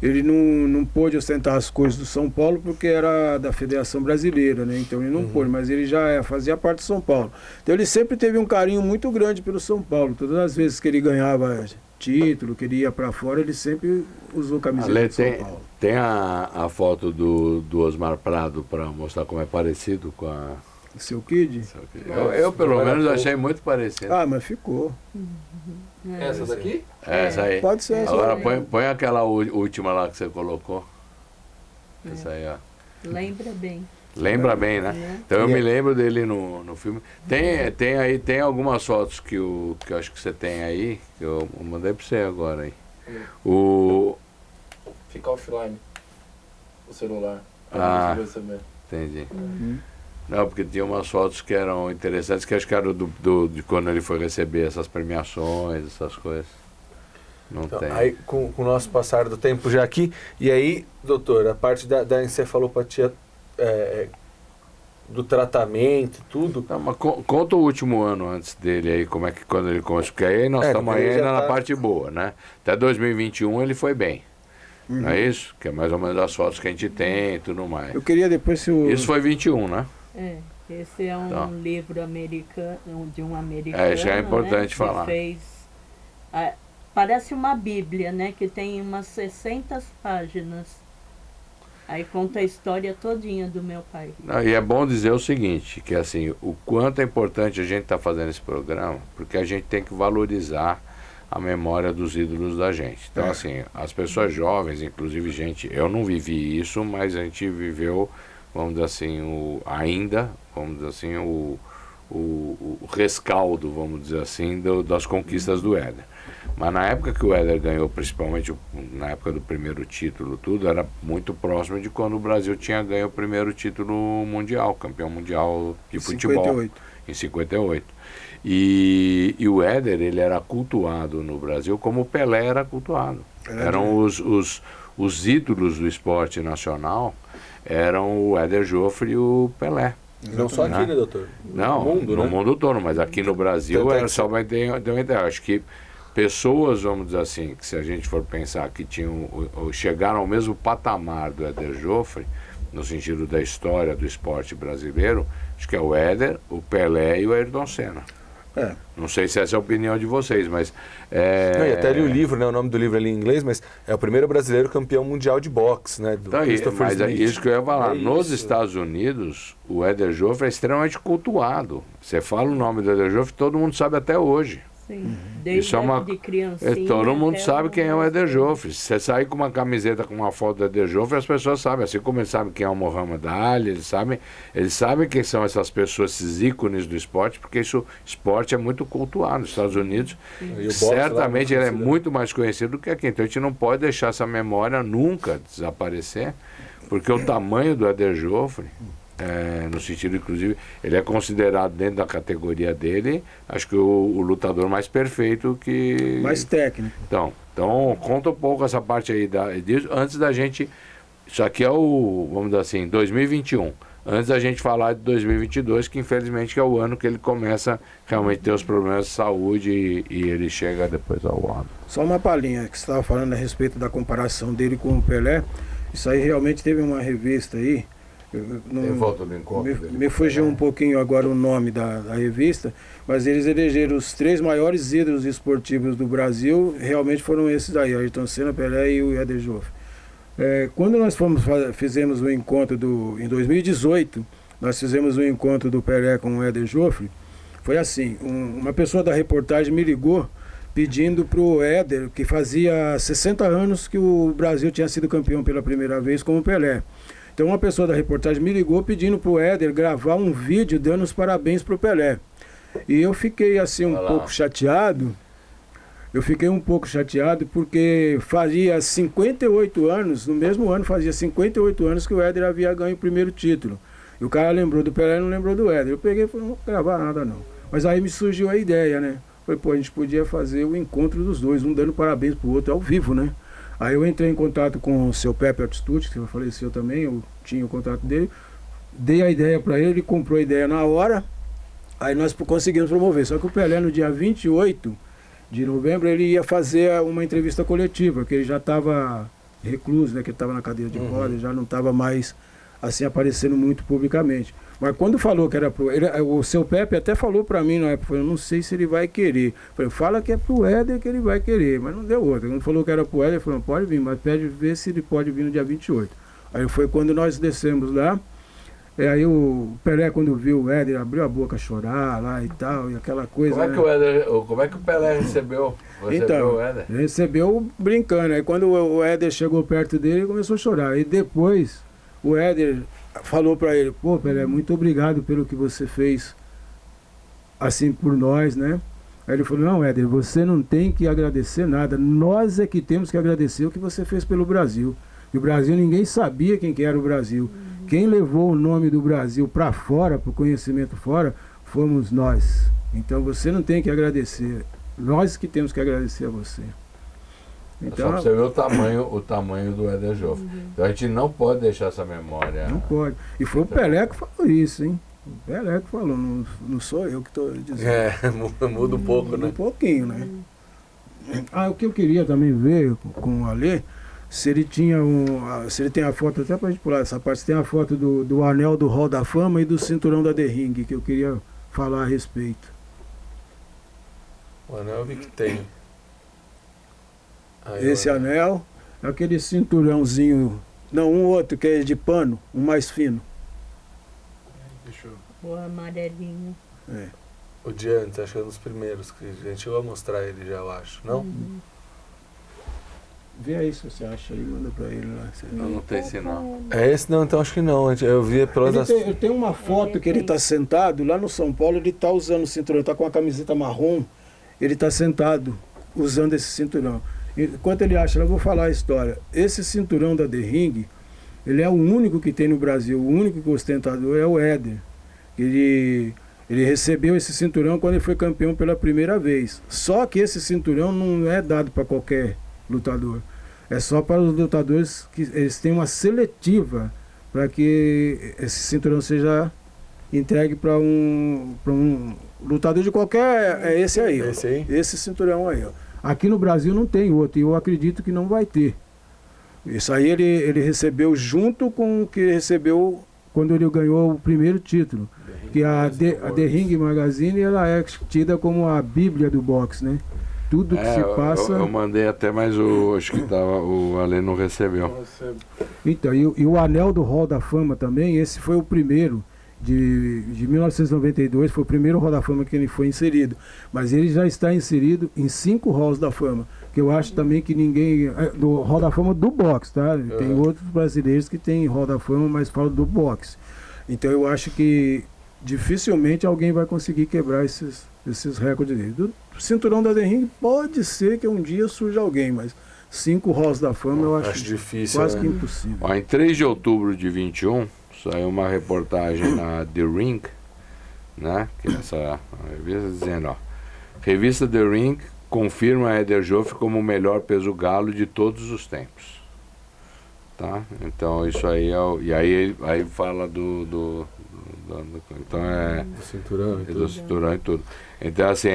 ele não pôde ostentar as cores do São Paulo porque era da Federação Brasileira, né? Então ele não pôde, mas ele já fazia parte do São Paulo. Então ele sempre teve um carinho muito grande pelo São Paulo. Todas as vezes que ele ganhava título, que ele ia para fora, ele sempre usou camiseta de São Paulo. Tem a foto do Osmar Prado para mostrar como é parecido com O seu Kid? Eu pelo menos achei muito parecido. Ah, mas ficou. Essa daqui? Essa aí. Pode ser essa. Agora põe aquela última lá que você colocou. Essa aí, ó. Lembra bem. Lembra bem, né? Então eu me lembro dele no filme. Tem algumas fotos que eu acho que você tem aí, que eu mandei pra você agora aí. Fica offline o celular. Entendi. Não, porque tinha umas fotos que eram interessantes, que acho que era de quando ele foi receber essas premiações, essas coisas. Não então, tem. Aí, com o nosso passar do tempo já aqui, e aí, doutor, a parte da encefalopatia do tratamento, tudo. Não, mas conta o último ano antes dele aí, como é que quando ele começou, porque aí nós estamos ainda na parte boa, né? Até 2021 ele foi bem. Não é isso? Que é mais ou menos as fotos que a gente tem e tudo mais. Eu queria depois se o... Isso foi 21, né? Esse é um livro americano, de um americano. Isso é importante falar. Que fez, parece uma bíblia, né? Que tem umas 60 páginas. Aí conta a história todinha do meu pai. Não, e é bom dizer o seguinte, que assim, o quanto é importante a gente estar fazendo esse programa, porque a gente tem que valorizar a memória dos ídolos da gente. Então, assim, as pessoas jovens, inclusive gente, eu não vivi isso, mas a gente viveu, vamos dizer assim, o rescaldo, vamos dizer assim, das conquistas do Éder. Mas na época que o Éder ganhou, principalmente na época do primeiro título, tudo, era muito próximo de quando o Brasil tinha ganho o primeiro título mundial, campeão mundial de futebol. 58. Em 58. E o Éder, ele era cultuado no Brasil como o Pelé era cultuado. Eram os ídolos do esporte nacional, eram o Éder Joffre e o Pelé. Não só aqui, né, doutor? Não, no mundo todo, mas aqui no Brasil era só para ter uma ideia. Acho que pessoas, vamos dizer assim, que se a gente for pensar que chegaram ao mesmo patamar do Éder Joffre, no sentido da história do esporte brasileiro, acho que é o Éder, o Pelé e o Ayrton Senna. Não sei se essa é a opinião de vocês, mas... Não, e até li o livro, né, o nome do livro ali em inglês, mas é o primeiro brasileiro campeão mundial de boxe, né, do Christopher Smith. Mas é isso que eu ia falar. Nos Estados Unidos, o Éder Joffre é extremamente cultuado. Você fala o nome do Éder Joffre, todo mundo sabe até hoje. Sim, desde de criancinha. Todo mundo sabe quem é o Éder Joffre. Se você sair com uma camiseta com uma foto do Éder Joffre, as pessoas sabem. Assim como eles sabem quem é o Muhammad Ali, eles sabem quem são essas pessoas, esses ícones do esporte, porque esporte é muito cultuado nos Estados Unidos. Certamente ele é muito mais conhecido do que aqui. Então a gente não pode deixar essa memória nunca desaparecer, porque o tamanho do Éder Joffre... no sentido, inclusive, ele é considerado dentro da categoria dele, acho que o lutador mais perfeito que... Mais técnico. Então conta um pouco essa parte aí disso, antes da gente... Isso aqui é vamos dizer assim, 2021. Antes da gente falar de 2022, que infelizmente é o ano que ele começa realmente a ter os problemas de saúde e ele chega depois ao óbito. Só uma palhinha que você estava falando a respeito da comparação dele com o Pelé. Isso aí realmente teve uma revista aí. Tem foto do encontro me fugiu um pouquinho agora o nome da revista, mas eles elegeram os 3 maiores ídolos esportivos do Brasil, realmente foram esses aí, Ayrton Senna, Pelé e o Éder Joffre. Quando nós fizemos o encontro em 2018, nós fizemos o encontro do Pelé com o Éder Joffre, foi assim, uma pessoa da reportagem me ligou pedindo para o Éder, que fazia 60 anos que o Brasil tinha sido campeão pela primeira vez com o Pelé. Então uma pessoa da reportagem me ligou pedindo para o Éder gravar um vídeo dando os parabéns para o Pelé. E eu fiquei assim um pouco chateado. Eu fiquei um pouco chateado porque fazia 58 anos, no mesmo ano fazia 58 anos que o Éder havia ganho o primeiro título. E o cara lembrou do Pelé e não lembrou do Éder. Eu peguei e falei, não vou gravar nada não. Mas aí me surgiu a ideia, né? Falei, a gente podia fazer o encontro dos dois, um dando parabéns pro outro ao vivo, né? Aí eu entrei em contato com o seu Pepe Altitude, que faleceu também, eu tinha o contato dele, dei a ideia para ele comprou a ideia na hora, aí nós conseguimos promover. Só que o Pelé, no dia 28 de novembro, ele ia fazer uma entrevista coletiva, que ele já estava recluso, né, que ele estava na cadeira de rodas, já não estava mais assim aparecendo muito publicamente. Mas quando falou que era pro ele, o seu Pepe até falou para mim na época, eu não sei se ele vai querer. Falei, fala que é pro Éder que ele vai querer, mas não deu outra. Quando falou que era pro Éder, ele falou, pode vir, mas pede ver se ele pode vir no dia 28. Aí foi quando nós descemos lá, Aí o Pelé, quando viu o Éder, abriu a boca a chorar lá e tal, e aquela coisa. Como é que o Pelé recebeu Então, o Éder? recebeu brincando. Aí quando o Éder chegou perto dele, ele começou a chorar. E depois o Éder falou para ele: pô, Pelé, muito obrigado pelo que você fez assim por nós, né? Aí ele falou: não, Éder, você não tem que agradecer nada. Nós é que temos que agradecer o que você fez pelo Brasil. E o Brasil, ninguém sabia quem que era o Brasil. Quem levou o nome do Brasil para fora, para o conhecimento fora, fomos nós. Então você não tem que agradecer. Nós que temos que agradecer a você. Só para você ver o tamanho do Éder Joffre. Então a gente não pode deixar essa memória. Não pode. E foi o Pelé que falou isso, hein? O Pelé que falou, não sou eu que estou dizendo. Muda um pouco, né? Um pouquinho, né? O que eu queria também ver com o Alê, se ele tinha se ele tem a foto, até pra gente pular essa parte, se tem a foto do anel do Hall da Fama e do cinturão da The Ring, que eu queria falar a respeito. O anel eu vi que tem. Esse anel, aquele cinturãozinho, não, um outro que é de pano, um mais fino. Deixa eu... O amarelinho. O de antes, acho que é um dos primeiros que a gente chegou a mostrar ele já, eu acho. Não? Vê aí se você acha aí, manda pra ele lá. Eu não tenho esse não. É esse não, então acho que não. Eu vi pelas... Ele tem uma foto que ele está sentado, lá no São Paulo, ele está usando o cinturão, está com a camiseta marrom, ele está sentado usando esse cinturão. Enquanto ele acha, eu vou falar a história. Esse cinturão da The Ring, ele é o único que tem no Brasil, o único ostentador é o Éder. Ele recebeu esse cinturão quando ele foi campeão pela primeira vez. Só que esse cinturão não é dado para qualquer lutador. É só para os lutadores que eles têm uma seletiva para que esse cinturão seja entregue para um lutador de qualquer... É esse aí, ó. Esse aí? Esse cinturão aí, ó. Aqui no Brasil não tem outro, e eu acredito que não vai ter. Isso aí ele recebeu junto com o que ele recebeu quando ele ganhou o primeiro título. Que a The Ring Magazine, ela é tida como a bíblia do boxe, né? Tudo que se passa... Eu mandei até, mas acho que o Ale não recebeu. Então, e o anel do Hall da Fama também, esse foi o primeiro de 1992, foi o primeiro Hall da Fama que ele foi inserido. Mas ele já está inserido em 5 Halls da Fama, que eu acho também que ninguém... do Hall da Fama do boxe, tá? Tem outros brasileiros que têm Hall da Fama, mas falam do boxe. Então eu acho que dificilmente alguém vai conseguir quebrar esses recordes dele. Do cinturão da The Ring pode ser que um dia surja alguém, mas 5 Halls da Fama eu acho difícil, quase que impossível. Ó, em 3 de outubro de 21, saiu uma reportagem na The Ring, né? Que é essa revista dizendo, ó, revista The Ring confirma Éder Joffre como o melhor peso galo de todos os tempos. Tá? Então isso aí é aí fala então do cinturão e do cinturão e tudo. Então assim,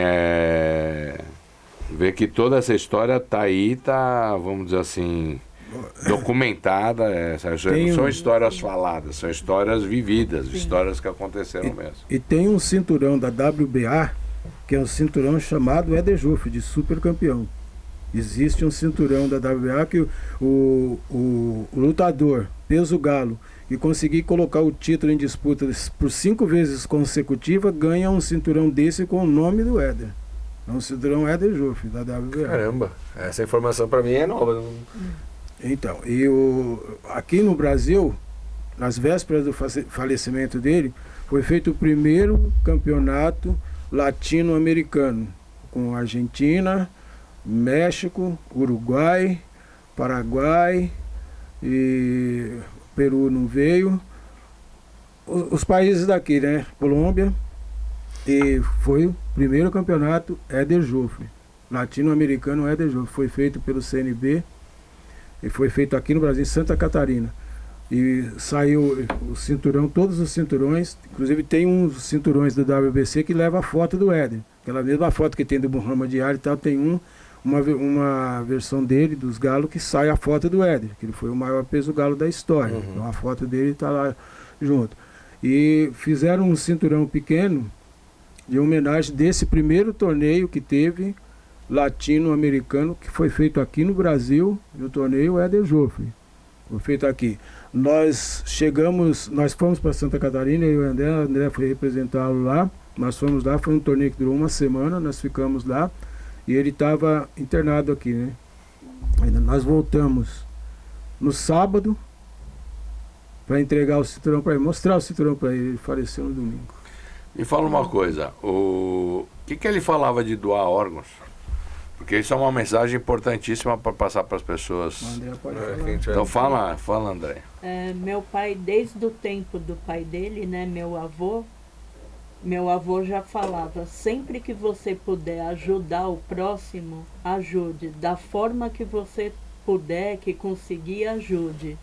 ver que toda essa história tá aí, vamos dizer assim, documentada. Não são histórias faladas, são histórias vividas, histórias que aconteceram mesmo. E tem um cinturão da WBA, que é um cinturão chamado Éder Joffre, de super campeão. Existe um cinturão da WBA que o lutador, peso galo, que conseguir colocar o título em disputa por 5 vezes consecutiva, ganha um cinturão desse com o nome do Éder. É um cinturão Éder Joffre, da WBA. Caramba, essa informação para mim é nova. Então, aqui no Brasil, nas vésperas do falecimento dele, foi feito o primeiro campeonato latino-americano, com Argentina, México, Uruguai, Paraguai, e Peru não veio, os países daqui, né? Colômbia, e foi o primeiro campeonato Éder Joffre, latino-americano Éder Joffre, foi feito pelo CNB, e foi feito aqui no Brasil, em Santa Catarina. E saiu o cinturão, todos os cinturões, inclusive tem uns cinturões do WBC que leva a foto do Éder. Aquela mesma foto que tem do Muhammad Ali e tal, tem uma versão dele, dos galos, que sai a foto do Éder, que ele foi o maior peso galo da história. Então a foto dele está lá junto. E fizeram um cinturão pequeno de homenagem desse primeiro torneio que teve latino-americano, que foi feito aqui no Brasil, e o torneio Éder Joffre. Foi feito aqui. nós fomos para Santa Catarina, eu e o André foi representá-lo lá. Nós fomos lá, foi um torneio que durou uma semana, nós ficamos lá e ele estava internado aqui, né? Nós voltamos no sábado para entregar o cinturão para ele, mostrar o cinturão para ele. Ele faleceu no domingo. Me fala uma coisa, o que ele falava de doar órgãos? Porque isso é uma mensagem importantíssima para passar para as pessoas. O André pode falar. Então fala, André. Meu pai, desde o tempo do pai dele, né, meu avô já falava, sempre que você puder ajudar o próximo, ajude. Da forma que você puder, que conseguir, ajude.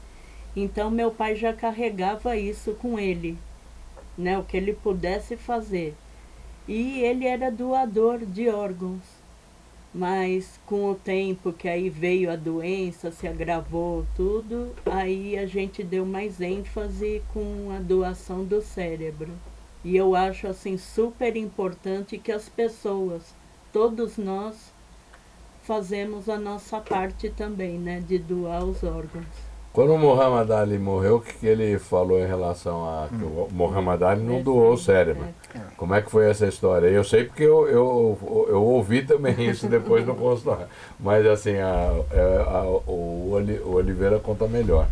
Então meu pai já carregava isso com ele, né, o que ele pudesse fazer. E ele era doador de órgãos. Mas com o tempo que aí veio a doença, se agravou tudo, aí a gente deu mais ênfase com a doação do cérebro. E eu acho assim super importante que as pessoas, todos nós, fazemos a nossa parte também, né, de doar os órgãos. Quando o Muhammad Ali morreu, o que ele falou em relação a que o Muhammad Ali não doou o cérebro? Como é que foi essa história? Eu sei porque eu ouvi também isso depois no consultório. Mas assim, o Oliveira conta melhor.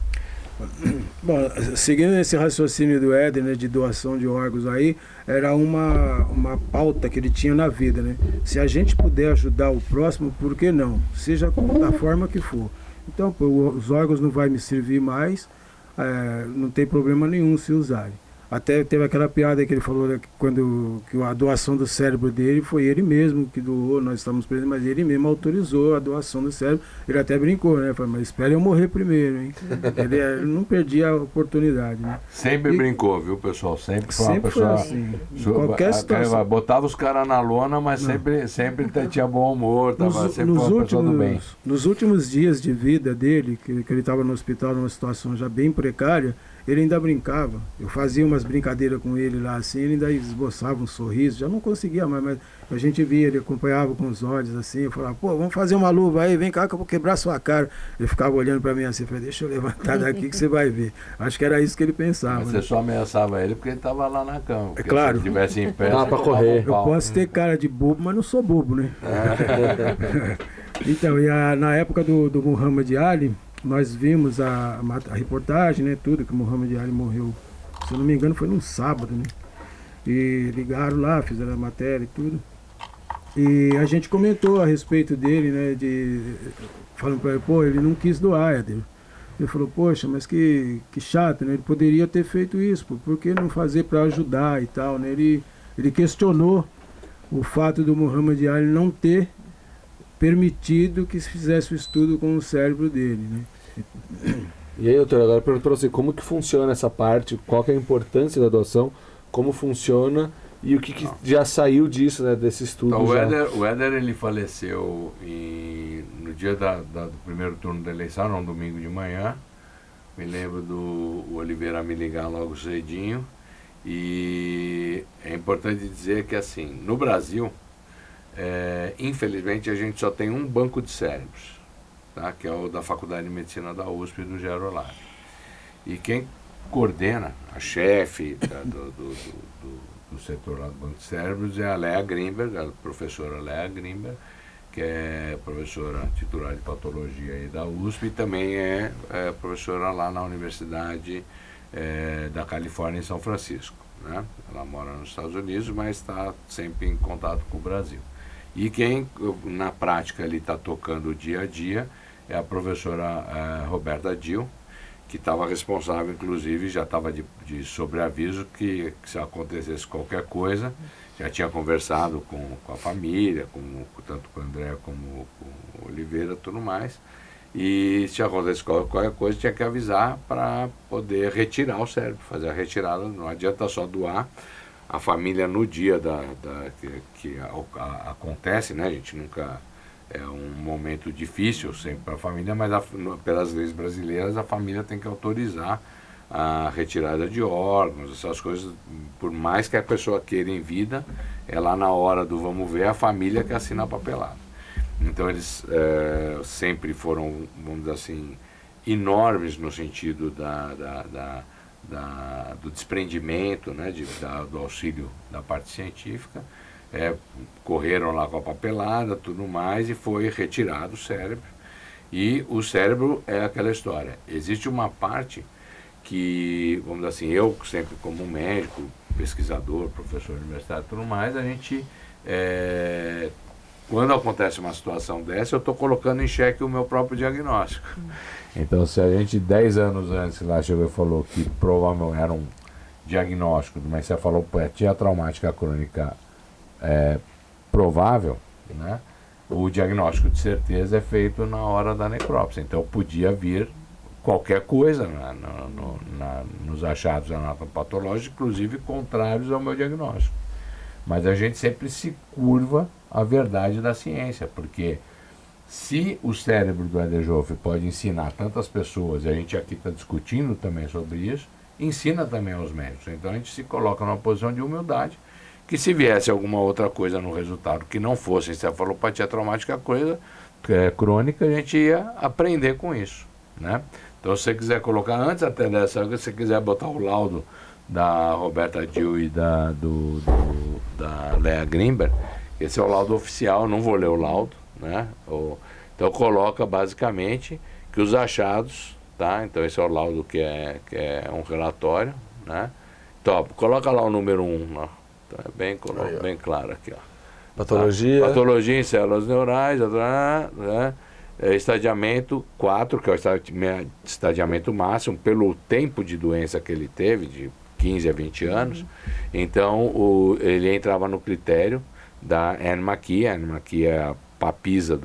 Bom, seguindo esse raciocínio do Éder, né, de doação de órgãos aí, era uma pauta que ele tinha na vida, né? Se a gente puder ajudar o próximo, por que não? Seja da forma que for. Então, pô, os órgãos não vai me servir mais, não tem problema nenhum se usarem. Até teve aquela piada que ele falou, né, que a doação do cérebro dele foi ele mesmo que doou, nós estamos presentes, mas ele mesmo autorizou a doação do cérebro. Ele até brincou, né? Falou, mas espere eu morrer primeiro, hein? Ele não perdia a oportunidade, né? Sempre brincou, viu, pessoal? Sempre foi uma pessoa... assim. Qualquer situação. Botava os caras na lona, mas sempre tinha bom humor, sempre uma pessoa do bem. Nos últimos dias de vida dele, que ele estava no hospital numa situação já bem precária, ele ainda brincava. Eu fazia umas brincadeiras com ele lá assim, ele ainda esboçava um sorriso, já não conseguia mais, mas a gente via, ele acompanhava com os olhos assim, eu falava, pô, vamos fazer uma luva aí, vem cá que eu vou quebrar sua cara. Ele ficava olhando para mim assim, eu falei, deixa eu levantar daqui que você vai ver. Acho que era isso que ele pensava. Mas né? você só ameaçava ele porque ele estava lá na cama. É claro. Se ele estivesse em pé, dá para correr. Eu posso ter cara de bobo, mas não sou bobo, né? Então, na época do Muhammad Ali, nós vimos a reportagem, né, tudo, que o Muhammad Ali morreu, se eu não me engano, foi num sábado, né? E ligaram lá, fizeram a matéria e tudo. E a gente comentou a respeito dele, né, falando para ele, pô, ele não quis doar, Éder. Ele falou, poxa, mas que chato, né? Ele poderia ter feito isso, pô, por que não fazer para ajudar e tal, né? Ele questionou o fato do Muhammad Ali não ter permitido que se fizesse o estudo com o cérebro dele, né? E aí, doutor, agora pergunto para você, como que funciona essa parte, qual que é a importância da doação, como funciona e o que já saiu disso, né, desse estudo? Então, o Éder ele faleceu no dia do primeiro turno da eleição, num domingo de manhã. Me lembro do Oliveira me ligar logo cedinho. E é importante dizer que, assim, no Brasil, infelizmente, a gente só tem um banco de cérebros, tá? Que é o da Faculdade de Medicina da USP e do Gerolab. E quem coordena, a chefe do setor lá do Banco de Cérebros é a Léa Grimberg, a professora Léa Grimberg, que é professora titular de patologia aí da USP e também é professora lá na Universidade da Califórnia em São Francisco, né? Ela mora nos Estados Unidos, mas está sempre em contato com o Brasil. E quem, na prática, ali está tocando o dia a dia é a professora Roberta Dil, que estava responsável, inclusive, já estava de sobreaviso que se acontecesse qualquer coisa, já tinha conversado com a família, tanto com o André como com o Oliveira e tudo mais, e se acontecesse qualquer coisa, tinha que avisar para poder retirar o cérebro, fazer a retirada, não adianta só doar. A família no dia que acontece, né? A gente nunca... É um momento difícil sempre para a família, mas pelas leis brasileiras a família tem que autorizar a retirada de órgãos, essas coisas, por mais que a pessoa queira em vida, é lá na hora do vamos ver a família que assina a papelada. Então eles sempre foram, vamos dizer assim, enormes no sentido do desprendimento, né, do auxílio da parte científica, correram lá com a papelada, tudo mais, e foi retirado o cérebro. E o cérebro é aquela história. Existe uma parte que, vamos dizer assim, eu sempre como médico, pesquisador, professor universitário e tudo mais, a gente, quando acontece uma situação dessa, eu estou colocando em xeque o meu próprio diagnóstico. Então, se a gente 10 anos antes lá chegou e falou que provavelmente era um diagnóstico de uma encefalopatia traumática crônica provável, né? O diagnóstico de certeza é feito na hora da necrópsia. Então podia vir qualquer coisa nos achados anatomopatológicos, inclusive contrários ao meu diagnóstico. Mas a gente sempre se curva à verdade da ciência, porque se o cérebro do Éder Joffre pode ensinar tantas pessoas, e a gente aqui está discutindo também sobre isso, ensina também aos médicos. Então a gente se coloca numa posição de humildade, que se viesse alguma outra coisa no resultado que não fosse encefalopatia traumática crônica, a gente ia aprender com isso, né? Então, se você quiser colocar, antes até dessa, se você quiser botar o laudo da Roberta Dill e da Lea Grimberg, esse é o laudo oficial, não vou ler o laudo, né? Então, coloca basicamente que os achados, tá? Então, esse é o laudo que é um relatório, né? Então, coloca lá o número 1, ó. Então, é bem claro aqui, ó. Patologia. Tá? Patologia em células neurais, né? Estadiamento 4, que é o estadiamento máximo, pelo tempo de doença que ele teve, de 15 a 20 anos. Então, ele entrava no critério da Anne McKee. A Anne McKee é a papisa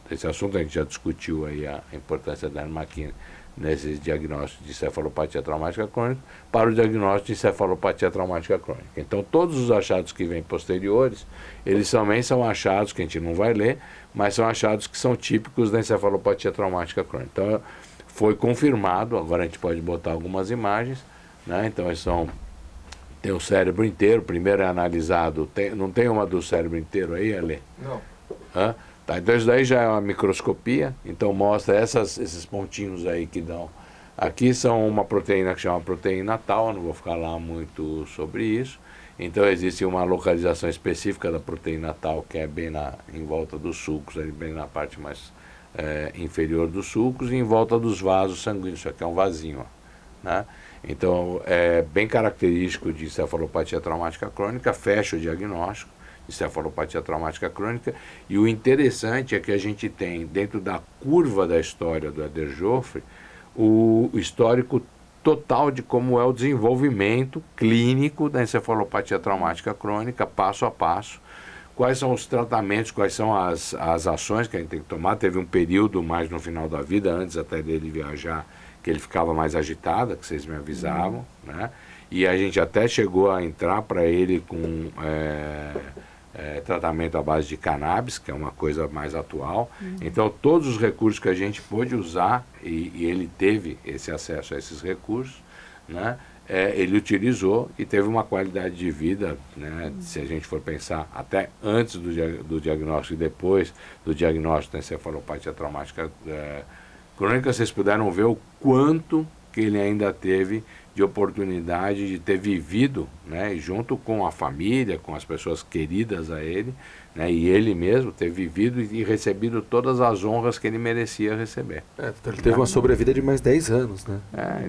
desse assunto. A gente já discutiu aí a importância da Anne McKee nesse diagnóstico de encefalopatia traumática crônica, para o diagnóstico de encefalopatia traumática crônica. Então, todos os achados que vêm posteriores, eles também são achados que a gente não vai ler, mas são achados que são típicos da encefalopatia traumática crônica. Então, foi confirmado, agora a gente pode botar algumas imagens, né? Então, tem o cérebro inteiro, primeiro é analisado, não tem uma do cérebro inteiro aí, Ale? Não. Hã? Tá, então isso daí já é uma microscopia, então mostra esses pontinhos aí que dão. Aqui são uma proteína que chama proteína tal, não vou ficar lá muito sobre isso. Então existe uma localização específica da proteína tal, que é bem em volta dos sulcos, bem na parte mais inferior dos sulcos, e em volta dos vasos sanguíneos. Isso aqui é um vasinho, ó, né? Então é bem característico de encefalopatia traumática crônica, fecha o diagnóstico de encefalopatia traumática crônica, e o interessante é que a gente tem, dentro da curva da história do Éder Joffre, o histórico total de como é o desenvolvimento clínico da encefalopatia traumática crônica, passo a passo, quais são os tratamentos, quais são as ações que a gente tem que tomar. Teve um período mais no final da vida, antes até dele viajar, que ele ficava mais agitado, que vocês me avisavam, né? E a gente até chegou a entrar para ele com tratamento à base de cannabis, que é uma coisa mais atual. Então, todos os recursos que a gente pôde usar, e ele teve esse acesso a esses recursos, né? Ele utilizou e teve uma qualidade de vida, né? Se a gente for pensar até antes do diagnóstico e depois do diagnóstico da encefalopatia traumática crônica, vocês puderam ver o quanto que ele ainda teve de oportunidade de ter vivido, né, junto com a família, com as pessoas queridas a ele, né, e ele mesmo ter vivido e recebido todas as honras que ele merecia receber. Então ele teve uma sobrevida de mais 10 anos, né?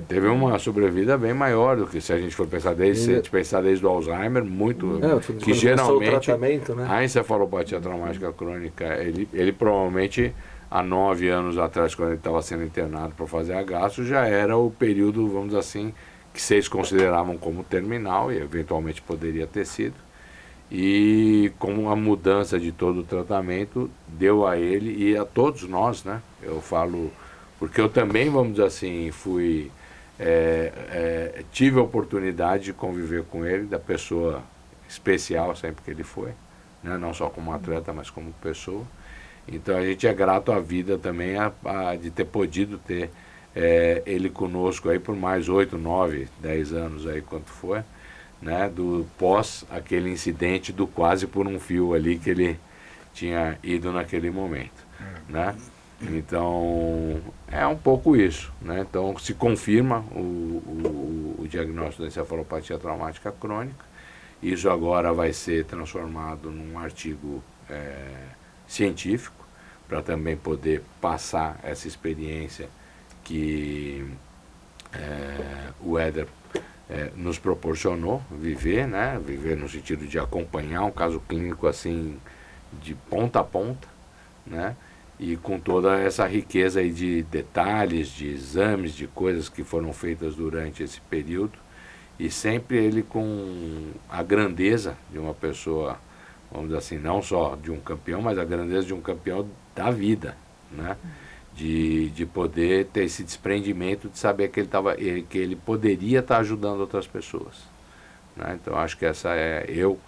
Teve uma sobrevida bem maior do que se a gente for pensar desde o Alzheimer, muito, que geralmente o tratamento, né? A encefalopatia traumática crônica, ele provavelmente há 9 anos atrás, quando ele estava sendo internado para fazer a gastro, já era o período, vamos dizer assim, que vocês consideravam como terminal, e eventualmente poderia ter sido. E com a mudança de todo o tratamento, deu a ele e a todos nós, né? Eu falo, porque eu também, vamos dizer assim, tive a oportunidade de conviver com ele, da pessoa especial sempre que ele foi, né? Não só como atleta, mas como pessoa. Então a gente é grato à vida também de ter podido ter ele conosco aí por mais 8, 9, 10 anos aí, quanto foi, né, do pós aquele incidente do quase por um fio ali que ele tinha ido naquele momento, né? Então, é um pouco isso, né? Então, se confirma o diagnóstico da encefalopatia traumática crônica. Isso agora vai ser transformado num artigo científico, para também poder passar essa experiência que o Éder nos proporcionou viver, né? Viver no sentido de acompanhar um caso clínico assim, de ponta a ponta, né? E com toda essa riqueza aí de detalhes, de exames, de coisas que foram feitas durante esse período, e sempre ele com a grandeza de uma pessoa, vamos dizer assim, não só de um campeão, mas a grandeza de um campeão da vida, né? De poder ter esse desprendimento de saber que ele poderia estar ajudando outras pessoas, né? Então acho que essa eu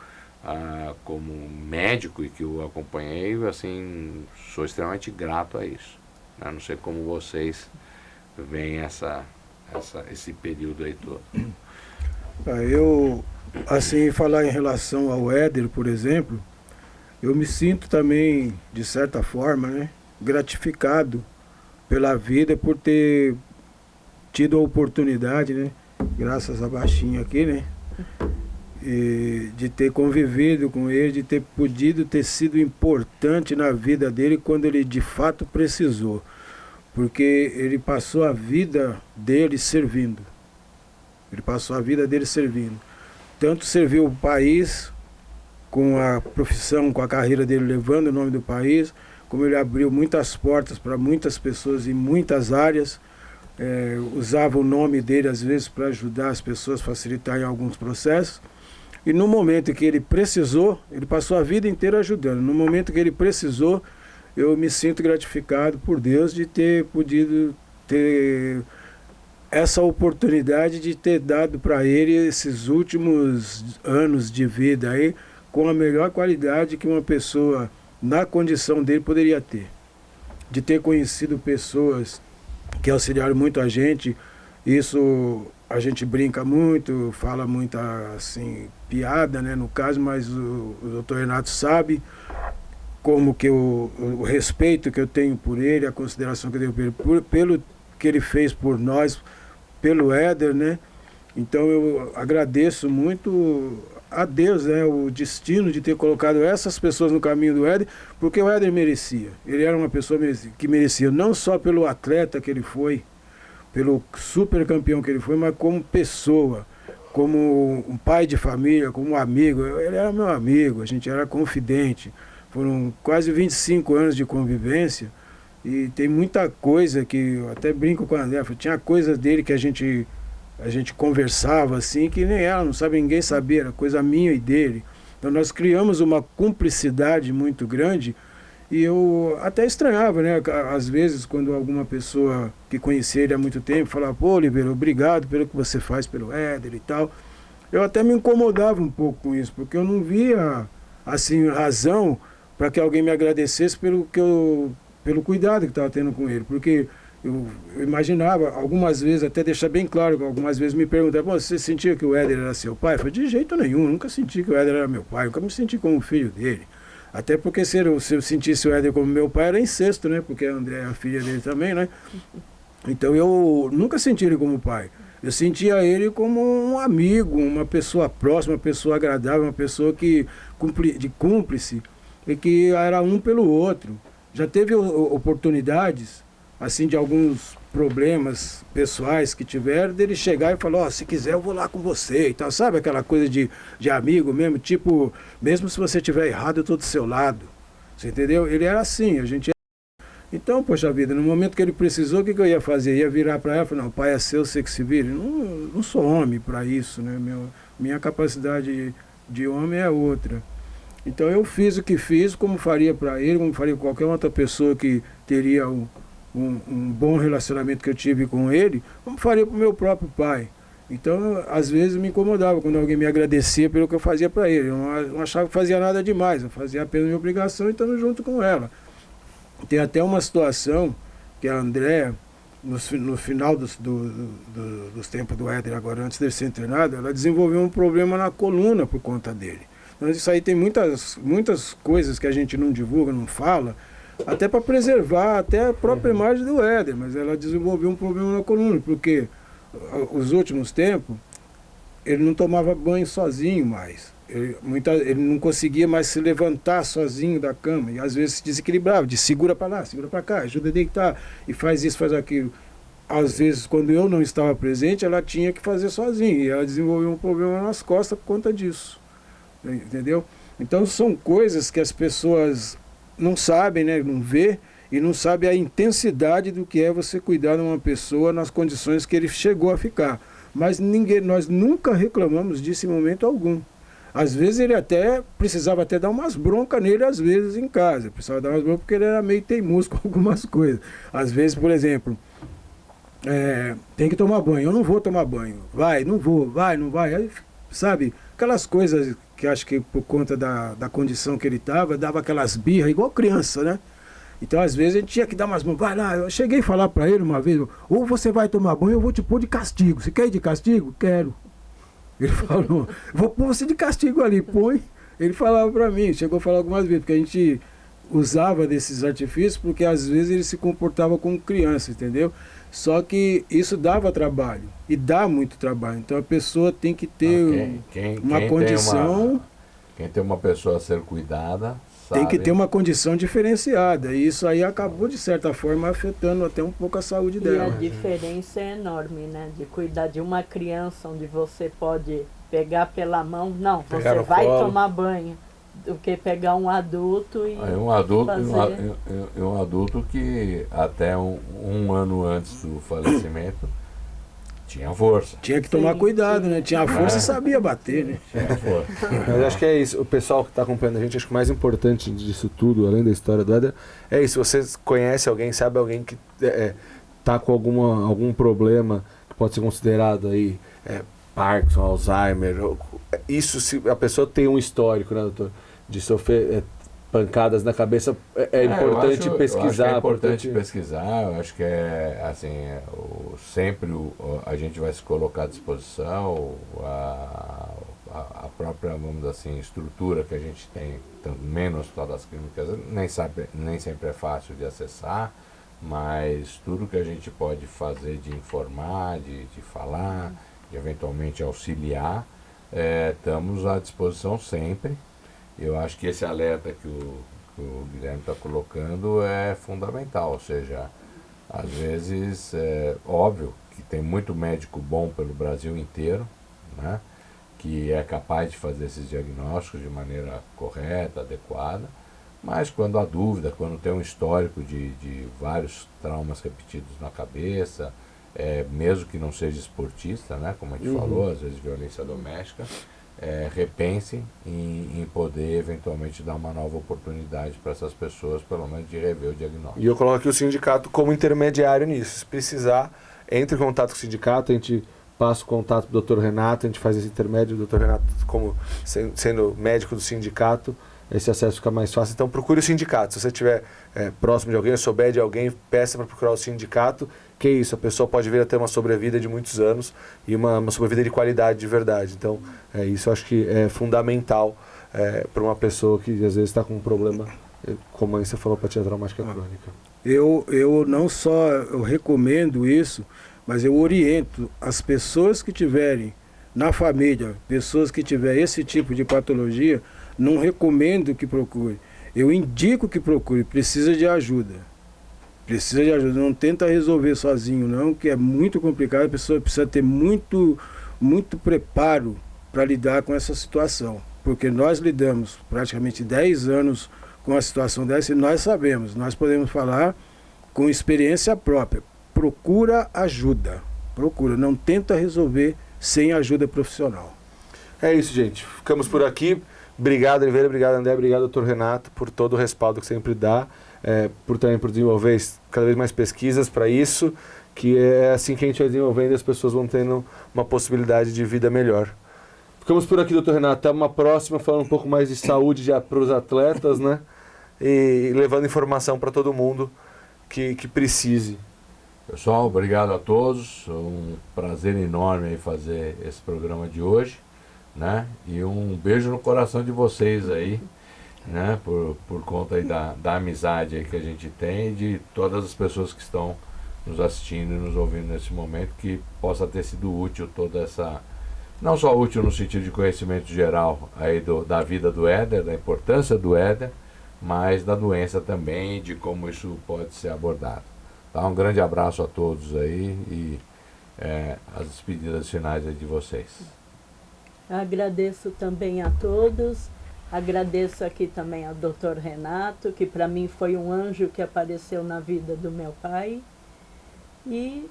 como médico e que o acompanhei, assim, sou extremamente grato a isso, né? Não sei como vocês veem esse período aí todo. Eu, assim, falar em relação ao Éder, por exemplo, eu me sinto também, de certa forma, né, gratificado pela vida, por ter tido a oportunidade, né, graças a Baixinho aqui, né, de ter convivido com ele, de ter podido ter sido importante na vida dele quando ele de fato precisou. Porque ele passou a vida dele servindo. Ele passou a vida dele servindo. Tanto serviu o país, com a profissão, com a carreira dele levando o nome do país, como ele abriu muitas portas para muitas pessoas em muitas áreas, usava o nome dele às vezes para ajudar as pessoas, facilitar em alguns processos. E no momento que ele precisou, ele passou a vida inteira ajudando. No momento que ele precisou, eu me sinto gratificado por Deus de ter podido ter essa oportunidade de ter dado para ele esses últimos anos de vida aí com a melhor qualidade que uma pessoa na condição dele poderia ter. De ter conhecido pessoas que auxiliaram muito a gente, isso a gente brinca muito, fala muita assim, piada, né, no caso, mas o Dr. Renato sabe como que o respeito que eu tenho por ele, a consideração que eu tenho por ele, pelo que ele fez por nós, pelo Éder, né? Então eu agradeço muito a Deus, né, o destino de ter colocado essas pessoas no caminho do Éder, porque o Éder merecia. Ele era uma pessoa que merecia, não só pelo atleta que ele foi, pelo super campeão que ele foi, mas como pessoa, como um pai de família, como um amigo. Ele era meu amigo, a gente era confidente. Foram quase 25 anos de convivência e tem muita coisa que eu até brinco com a André, tinha coisas dele que a gente conversava assim, que nem ela, não sabe, ninguém sabia, era coisa minha e dele. Então nós criamos uma cumplicidade muito grande e eu até estranhava, né? Às vezes quando alguma pessoa que conhecia ele há muito tempo falava, pô, Oliveira, obrigado pelo que você faz pelo Éder e tal. Eu até me incomodava um pouco com isso, porque eu não via assim razão para que alguém me agradecesse pelo cuidado que estava tendo com ele, porque eu imaginava, algumas vezes, até deixar bem claro, algumas vezes me perguntavam, você sentia que o Éder era seu pai? Eu falei, de jeito nenhum, nunca senti que o Éder era meu pai, nunca me senti como filho dele. Até porque se eu sentisse o Éder como meu pai, era incesto, né? Porque a André é a filha dele também, né? Então eu nunca senti ele como pai. Eu sentia ele como um amigo, uma pessoa próxima, uma pessoa agradável, uma pessoa de cúmplice, e que era um pelo outro. Já teve oportunidades, assim, de alguns problemas pessoais que tiveram, dele chegar e falar, se quiser eu vou lá com você e tal, sabe aquela coisa de amigo mesmo, tipo, mesmo se você estiver errado eu estou do seu lado, você entendeu? Ele era assim, a gente... Então, poxa vida, no momento que ele precisou, o que eu ia fazer? Ia virar para ela e falar, não, o pai é seu, você que se vire. Não sou homem para isso, né? Minha capacidade de homem é outra. Então eu fiz o que fiz, como faria para ele, como faria qualquer outra pessoa que teria um bom relacionamento que eu tive com ele, como faria para o meu próprio pai. Então, às vezes me incomodava quando alguém me agradecia pelo que eu fazia para ele. Eu não achava que fazia nada demais, eu fazia apenas minha obrigação e estando junto com ela. Tem até uma situação que a Andréa, no final dos tempos do Éder, agora antes de ser internado, ela desenvolveu um problema na coluna por conta dele. Então, isso aí tem muitas coisas que a gente não divulga, não fala, até para preservar até a própria imagem do Éder, mas ela desenvolveu um problema na coluna, porque os últimos tempos ele não tomava banho sozinho mais. Ele não conseguia mais se levantar sozinho da cama, e às vezes se desequilibrava, de segura para lá, segura para cá, ajuda a deitar, e faz isso, faz aquilo. Às vezes, quando eu não estava presente, ela tinha que fazer sozinha, e ela desenvolveu um problema nas costas por conta disso, entendeu? Então são coisas que as pessoas não sabem, né, não vê, e não sabem a intensidade do que é você cuidar de uma pessoa nas condições que ele chegou a ficar. Mas nós nunca reclamamos disso em momento algum. Às vezes ele até precisava até dar umas broncas nele, às vezes em casa. Precisava dar umas broncas porque ele era meio teimoso com algumas coisas. Às vezes, por exemplo, tem que tomar banho, eu não vou tomar banho. Vai, não vou, vai, não vai. Aí, sabe, aquelas coisas que acho que por conta da condição que ele estava, dava aquelas birras, igual criança, né? Então, às vezes, a gente tinha que dar umas mãos. Vai lá, eu cheguei a falar para ele uma vez, ou você vai tomar banho, eu vou te pôr de castigo. Você quer ir de castigo? Quero. Ele falou, vou pôr você de castigo ali, põe. Ele falava para mim, chegou a falar algumas vezes, porque a gente usava desses artifícios, porque às vezes ele se comportava como criança, entendeu? Só que isso dava trabalho, e dá muito trabalho. Então a pessoa tem que ter uma condição... Quem tem uma pessoa a ser cuidada... Tem que ter uma condição diferenciada. E isso aí acabou, de certa forma, afetando até um pouco a saúde dela. E a diferença é enorme, né? De cuidar de uma criança onde você pode pegar pela mão. Não, você vai tomar banho. Do que pegar um adulto e um adulto que até um ano antes do falecimento tinha força. Tinha que tomar cuidado, né? Tinha força e sabia bater, né? Tinha força. Mas acho que é isso. O pessoal que está acompanhando a gente, acho que o mais importante disso tudo, além da história do Éder, é isso. Você conhece alguém, sabe alguém que está com algum problema que pode ser considerado aí Parkinson, Alzheimer. Isso, se a pessoa tem um histórico, né, doutor, de sofrer pancadas na cabeça, é importante pesquisar. É importante pesquisar, eu acho que assim, sempre a gente vai se colocar à disposição, a própria, vamos dizer assim, estrutura que a gente tem, também no Hospital das Clínicas, nem sempre é fácil de acessar, mas tudo que a gente pode fazer de informar, de falar, de eventualmente auxiliar, estamos à disposição sempre. Eu acho que esse alerta que o Guilherme está colocando é fundamental, ou seja, às vezes é óbvio que tem muito médico bom pelo Brasil inteiro, né, que é capaz de fazer esses diagnósticos de maneira correta, adequada, mas quando há dúvida, quando tem um histórico de vários traumas repetidos na cabeça, mesmo que não seja esportista, né, como a gente falou, às vezes violência doméstica, repensem em poder eventualmente dar uma nova oportunidade para essas pessoas, pelo menos de rever o diagnóstico. E eu coloco aqui o sindicato como intermediário nisso. Se precisar, entre em contato com o sindicato, a gente passa o contato do Dr. Renato, a gente faz esse intermédio, o Dr. Renato, como sendo médico do sindicato, esse acesso fica mais fácil. Então procure o sindicato. Se você estiver próximo de alguém, souber de alguém, peça para procurar o sindicato, que é isso, a pessoa pode vir a ter uma sobrevida de muitos anos e uma sobrevida de qualidade de verdade. Então, isso eu acho que é fundamental para uma pessoa que às vezes está com um problema, como você falou, apatia traumática crônica. Eu não só eu recomendo isso, mas eu oriento as pessoas que tiverem na família, pessoas que tiverem esse tipo de patologia, não recomendo que procure. Eu indico que procure, precisa de ajuda. Precisa de ajuda, não tenta resolver sozinho não, que é muito complicado, a pessoa precisa ter muito preparo para lidar com essa situação. Porque nós lidamos praticamente 10 anos com a situação dessa e nós sabemos, nós podemos falar com experiência própria. Procura ajuda, não tenta resolver sem ajuda profissional. É isso, gente. Ficamos por aqui. Obrigado, Oliveira, obrigado, André, obrigado, doutor Renato, por todo o respaldo que sempre dá, por desenvolver cada vez mais pesquisas para isso, que é assim que a gente vai desenvolvendo e as pessoas vão tendo uma possibilidade de vida melhor. Ficamos por aqui, doutor Renato. Até uma próxima, falando um pouco mais de saúde para os atletas, né? E levando informação para todo mundo que precise. Pessoal, obrigado a todos. Um prazer enorme aí fazer esse programa de hoje, né? E um beijo no coração de vocês aí. né? Por conta aí da amizade aí que a gente tem e de todas as pessoas que estão nos assistindo e nos ouvindo nesse momento, que possa ter sido útil toda essa... Não só útil no sentido de conhecimento geral aí da vida do Éder, da importância do Éder, mas da doença também, de como isso pode ser abordado. Tá? Um grande abraço a todos aí e as despedidas finais aí de vocês. Agradeço também a todos, agradeço aqui também ao Dr. Renato, que para mim foi um anjo que apareceu na vida do meu pai, e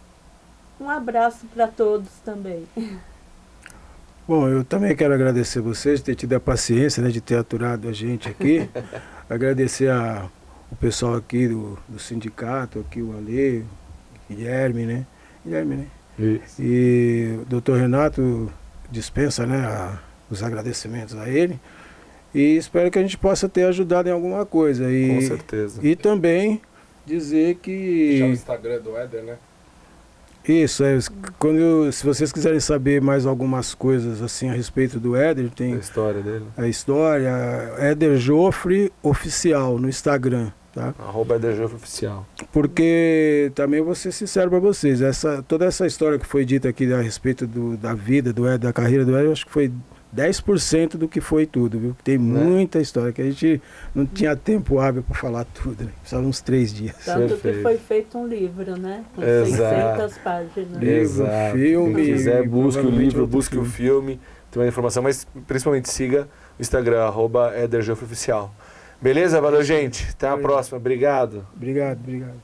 um abraço para todos também. Bom, eu também quero agradecer vocês de ter tido a paciência, né, de ter aturado a gente aqui. Agradecer o pessoal aqui do sindicato, aqui o Ale, Guilherme, né? Isso. E o Dr. Renato dispensa, né, os agradecimentos a ele. E espero que a gente possa ter ajudado em alguma coisa. Com certeza. E também dizer que... Já o Instagram do Éder, né? Isso, se vocês quiserem saber mais algumas coisas assim a respeito do Éder, tem A história dele. a história, Éder Joffre Oficial no Instagram, tá? @EderJoffreOficial. Porque também vou ser sincero para vocês, toda essa história que foi dita aqui a respeito da vida do Éder, da carreira do Éder, eu acho que foi 10% do que foi tudo, viu? Tem muita história que a gente não tinha tempo hábil para falar tudo, né? Precisava uns 3 dias. Tanto Perfeito. que foi feito um livro, né? Com Exato. 600 páginas. Exato. filme, Quem quiser, busque o provavelmente livro, outro busque o filme, tem mais informação, mas principalmente siga o Instagram, @EderJoffreOficial. Beleza? Valeu, gente. Até a próxima. Obrigado. Obrigado.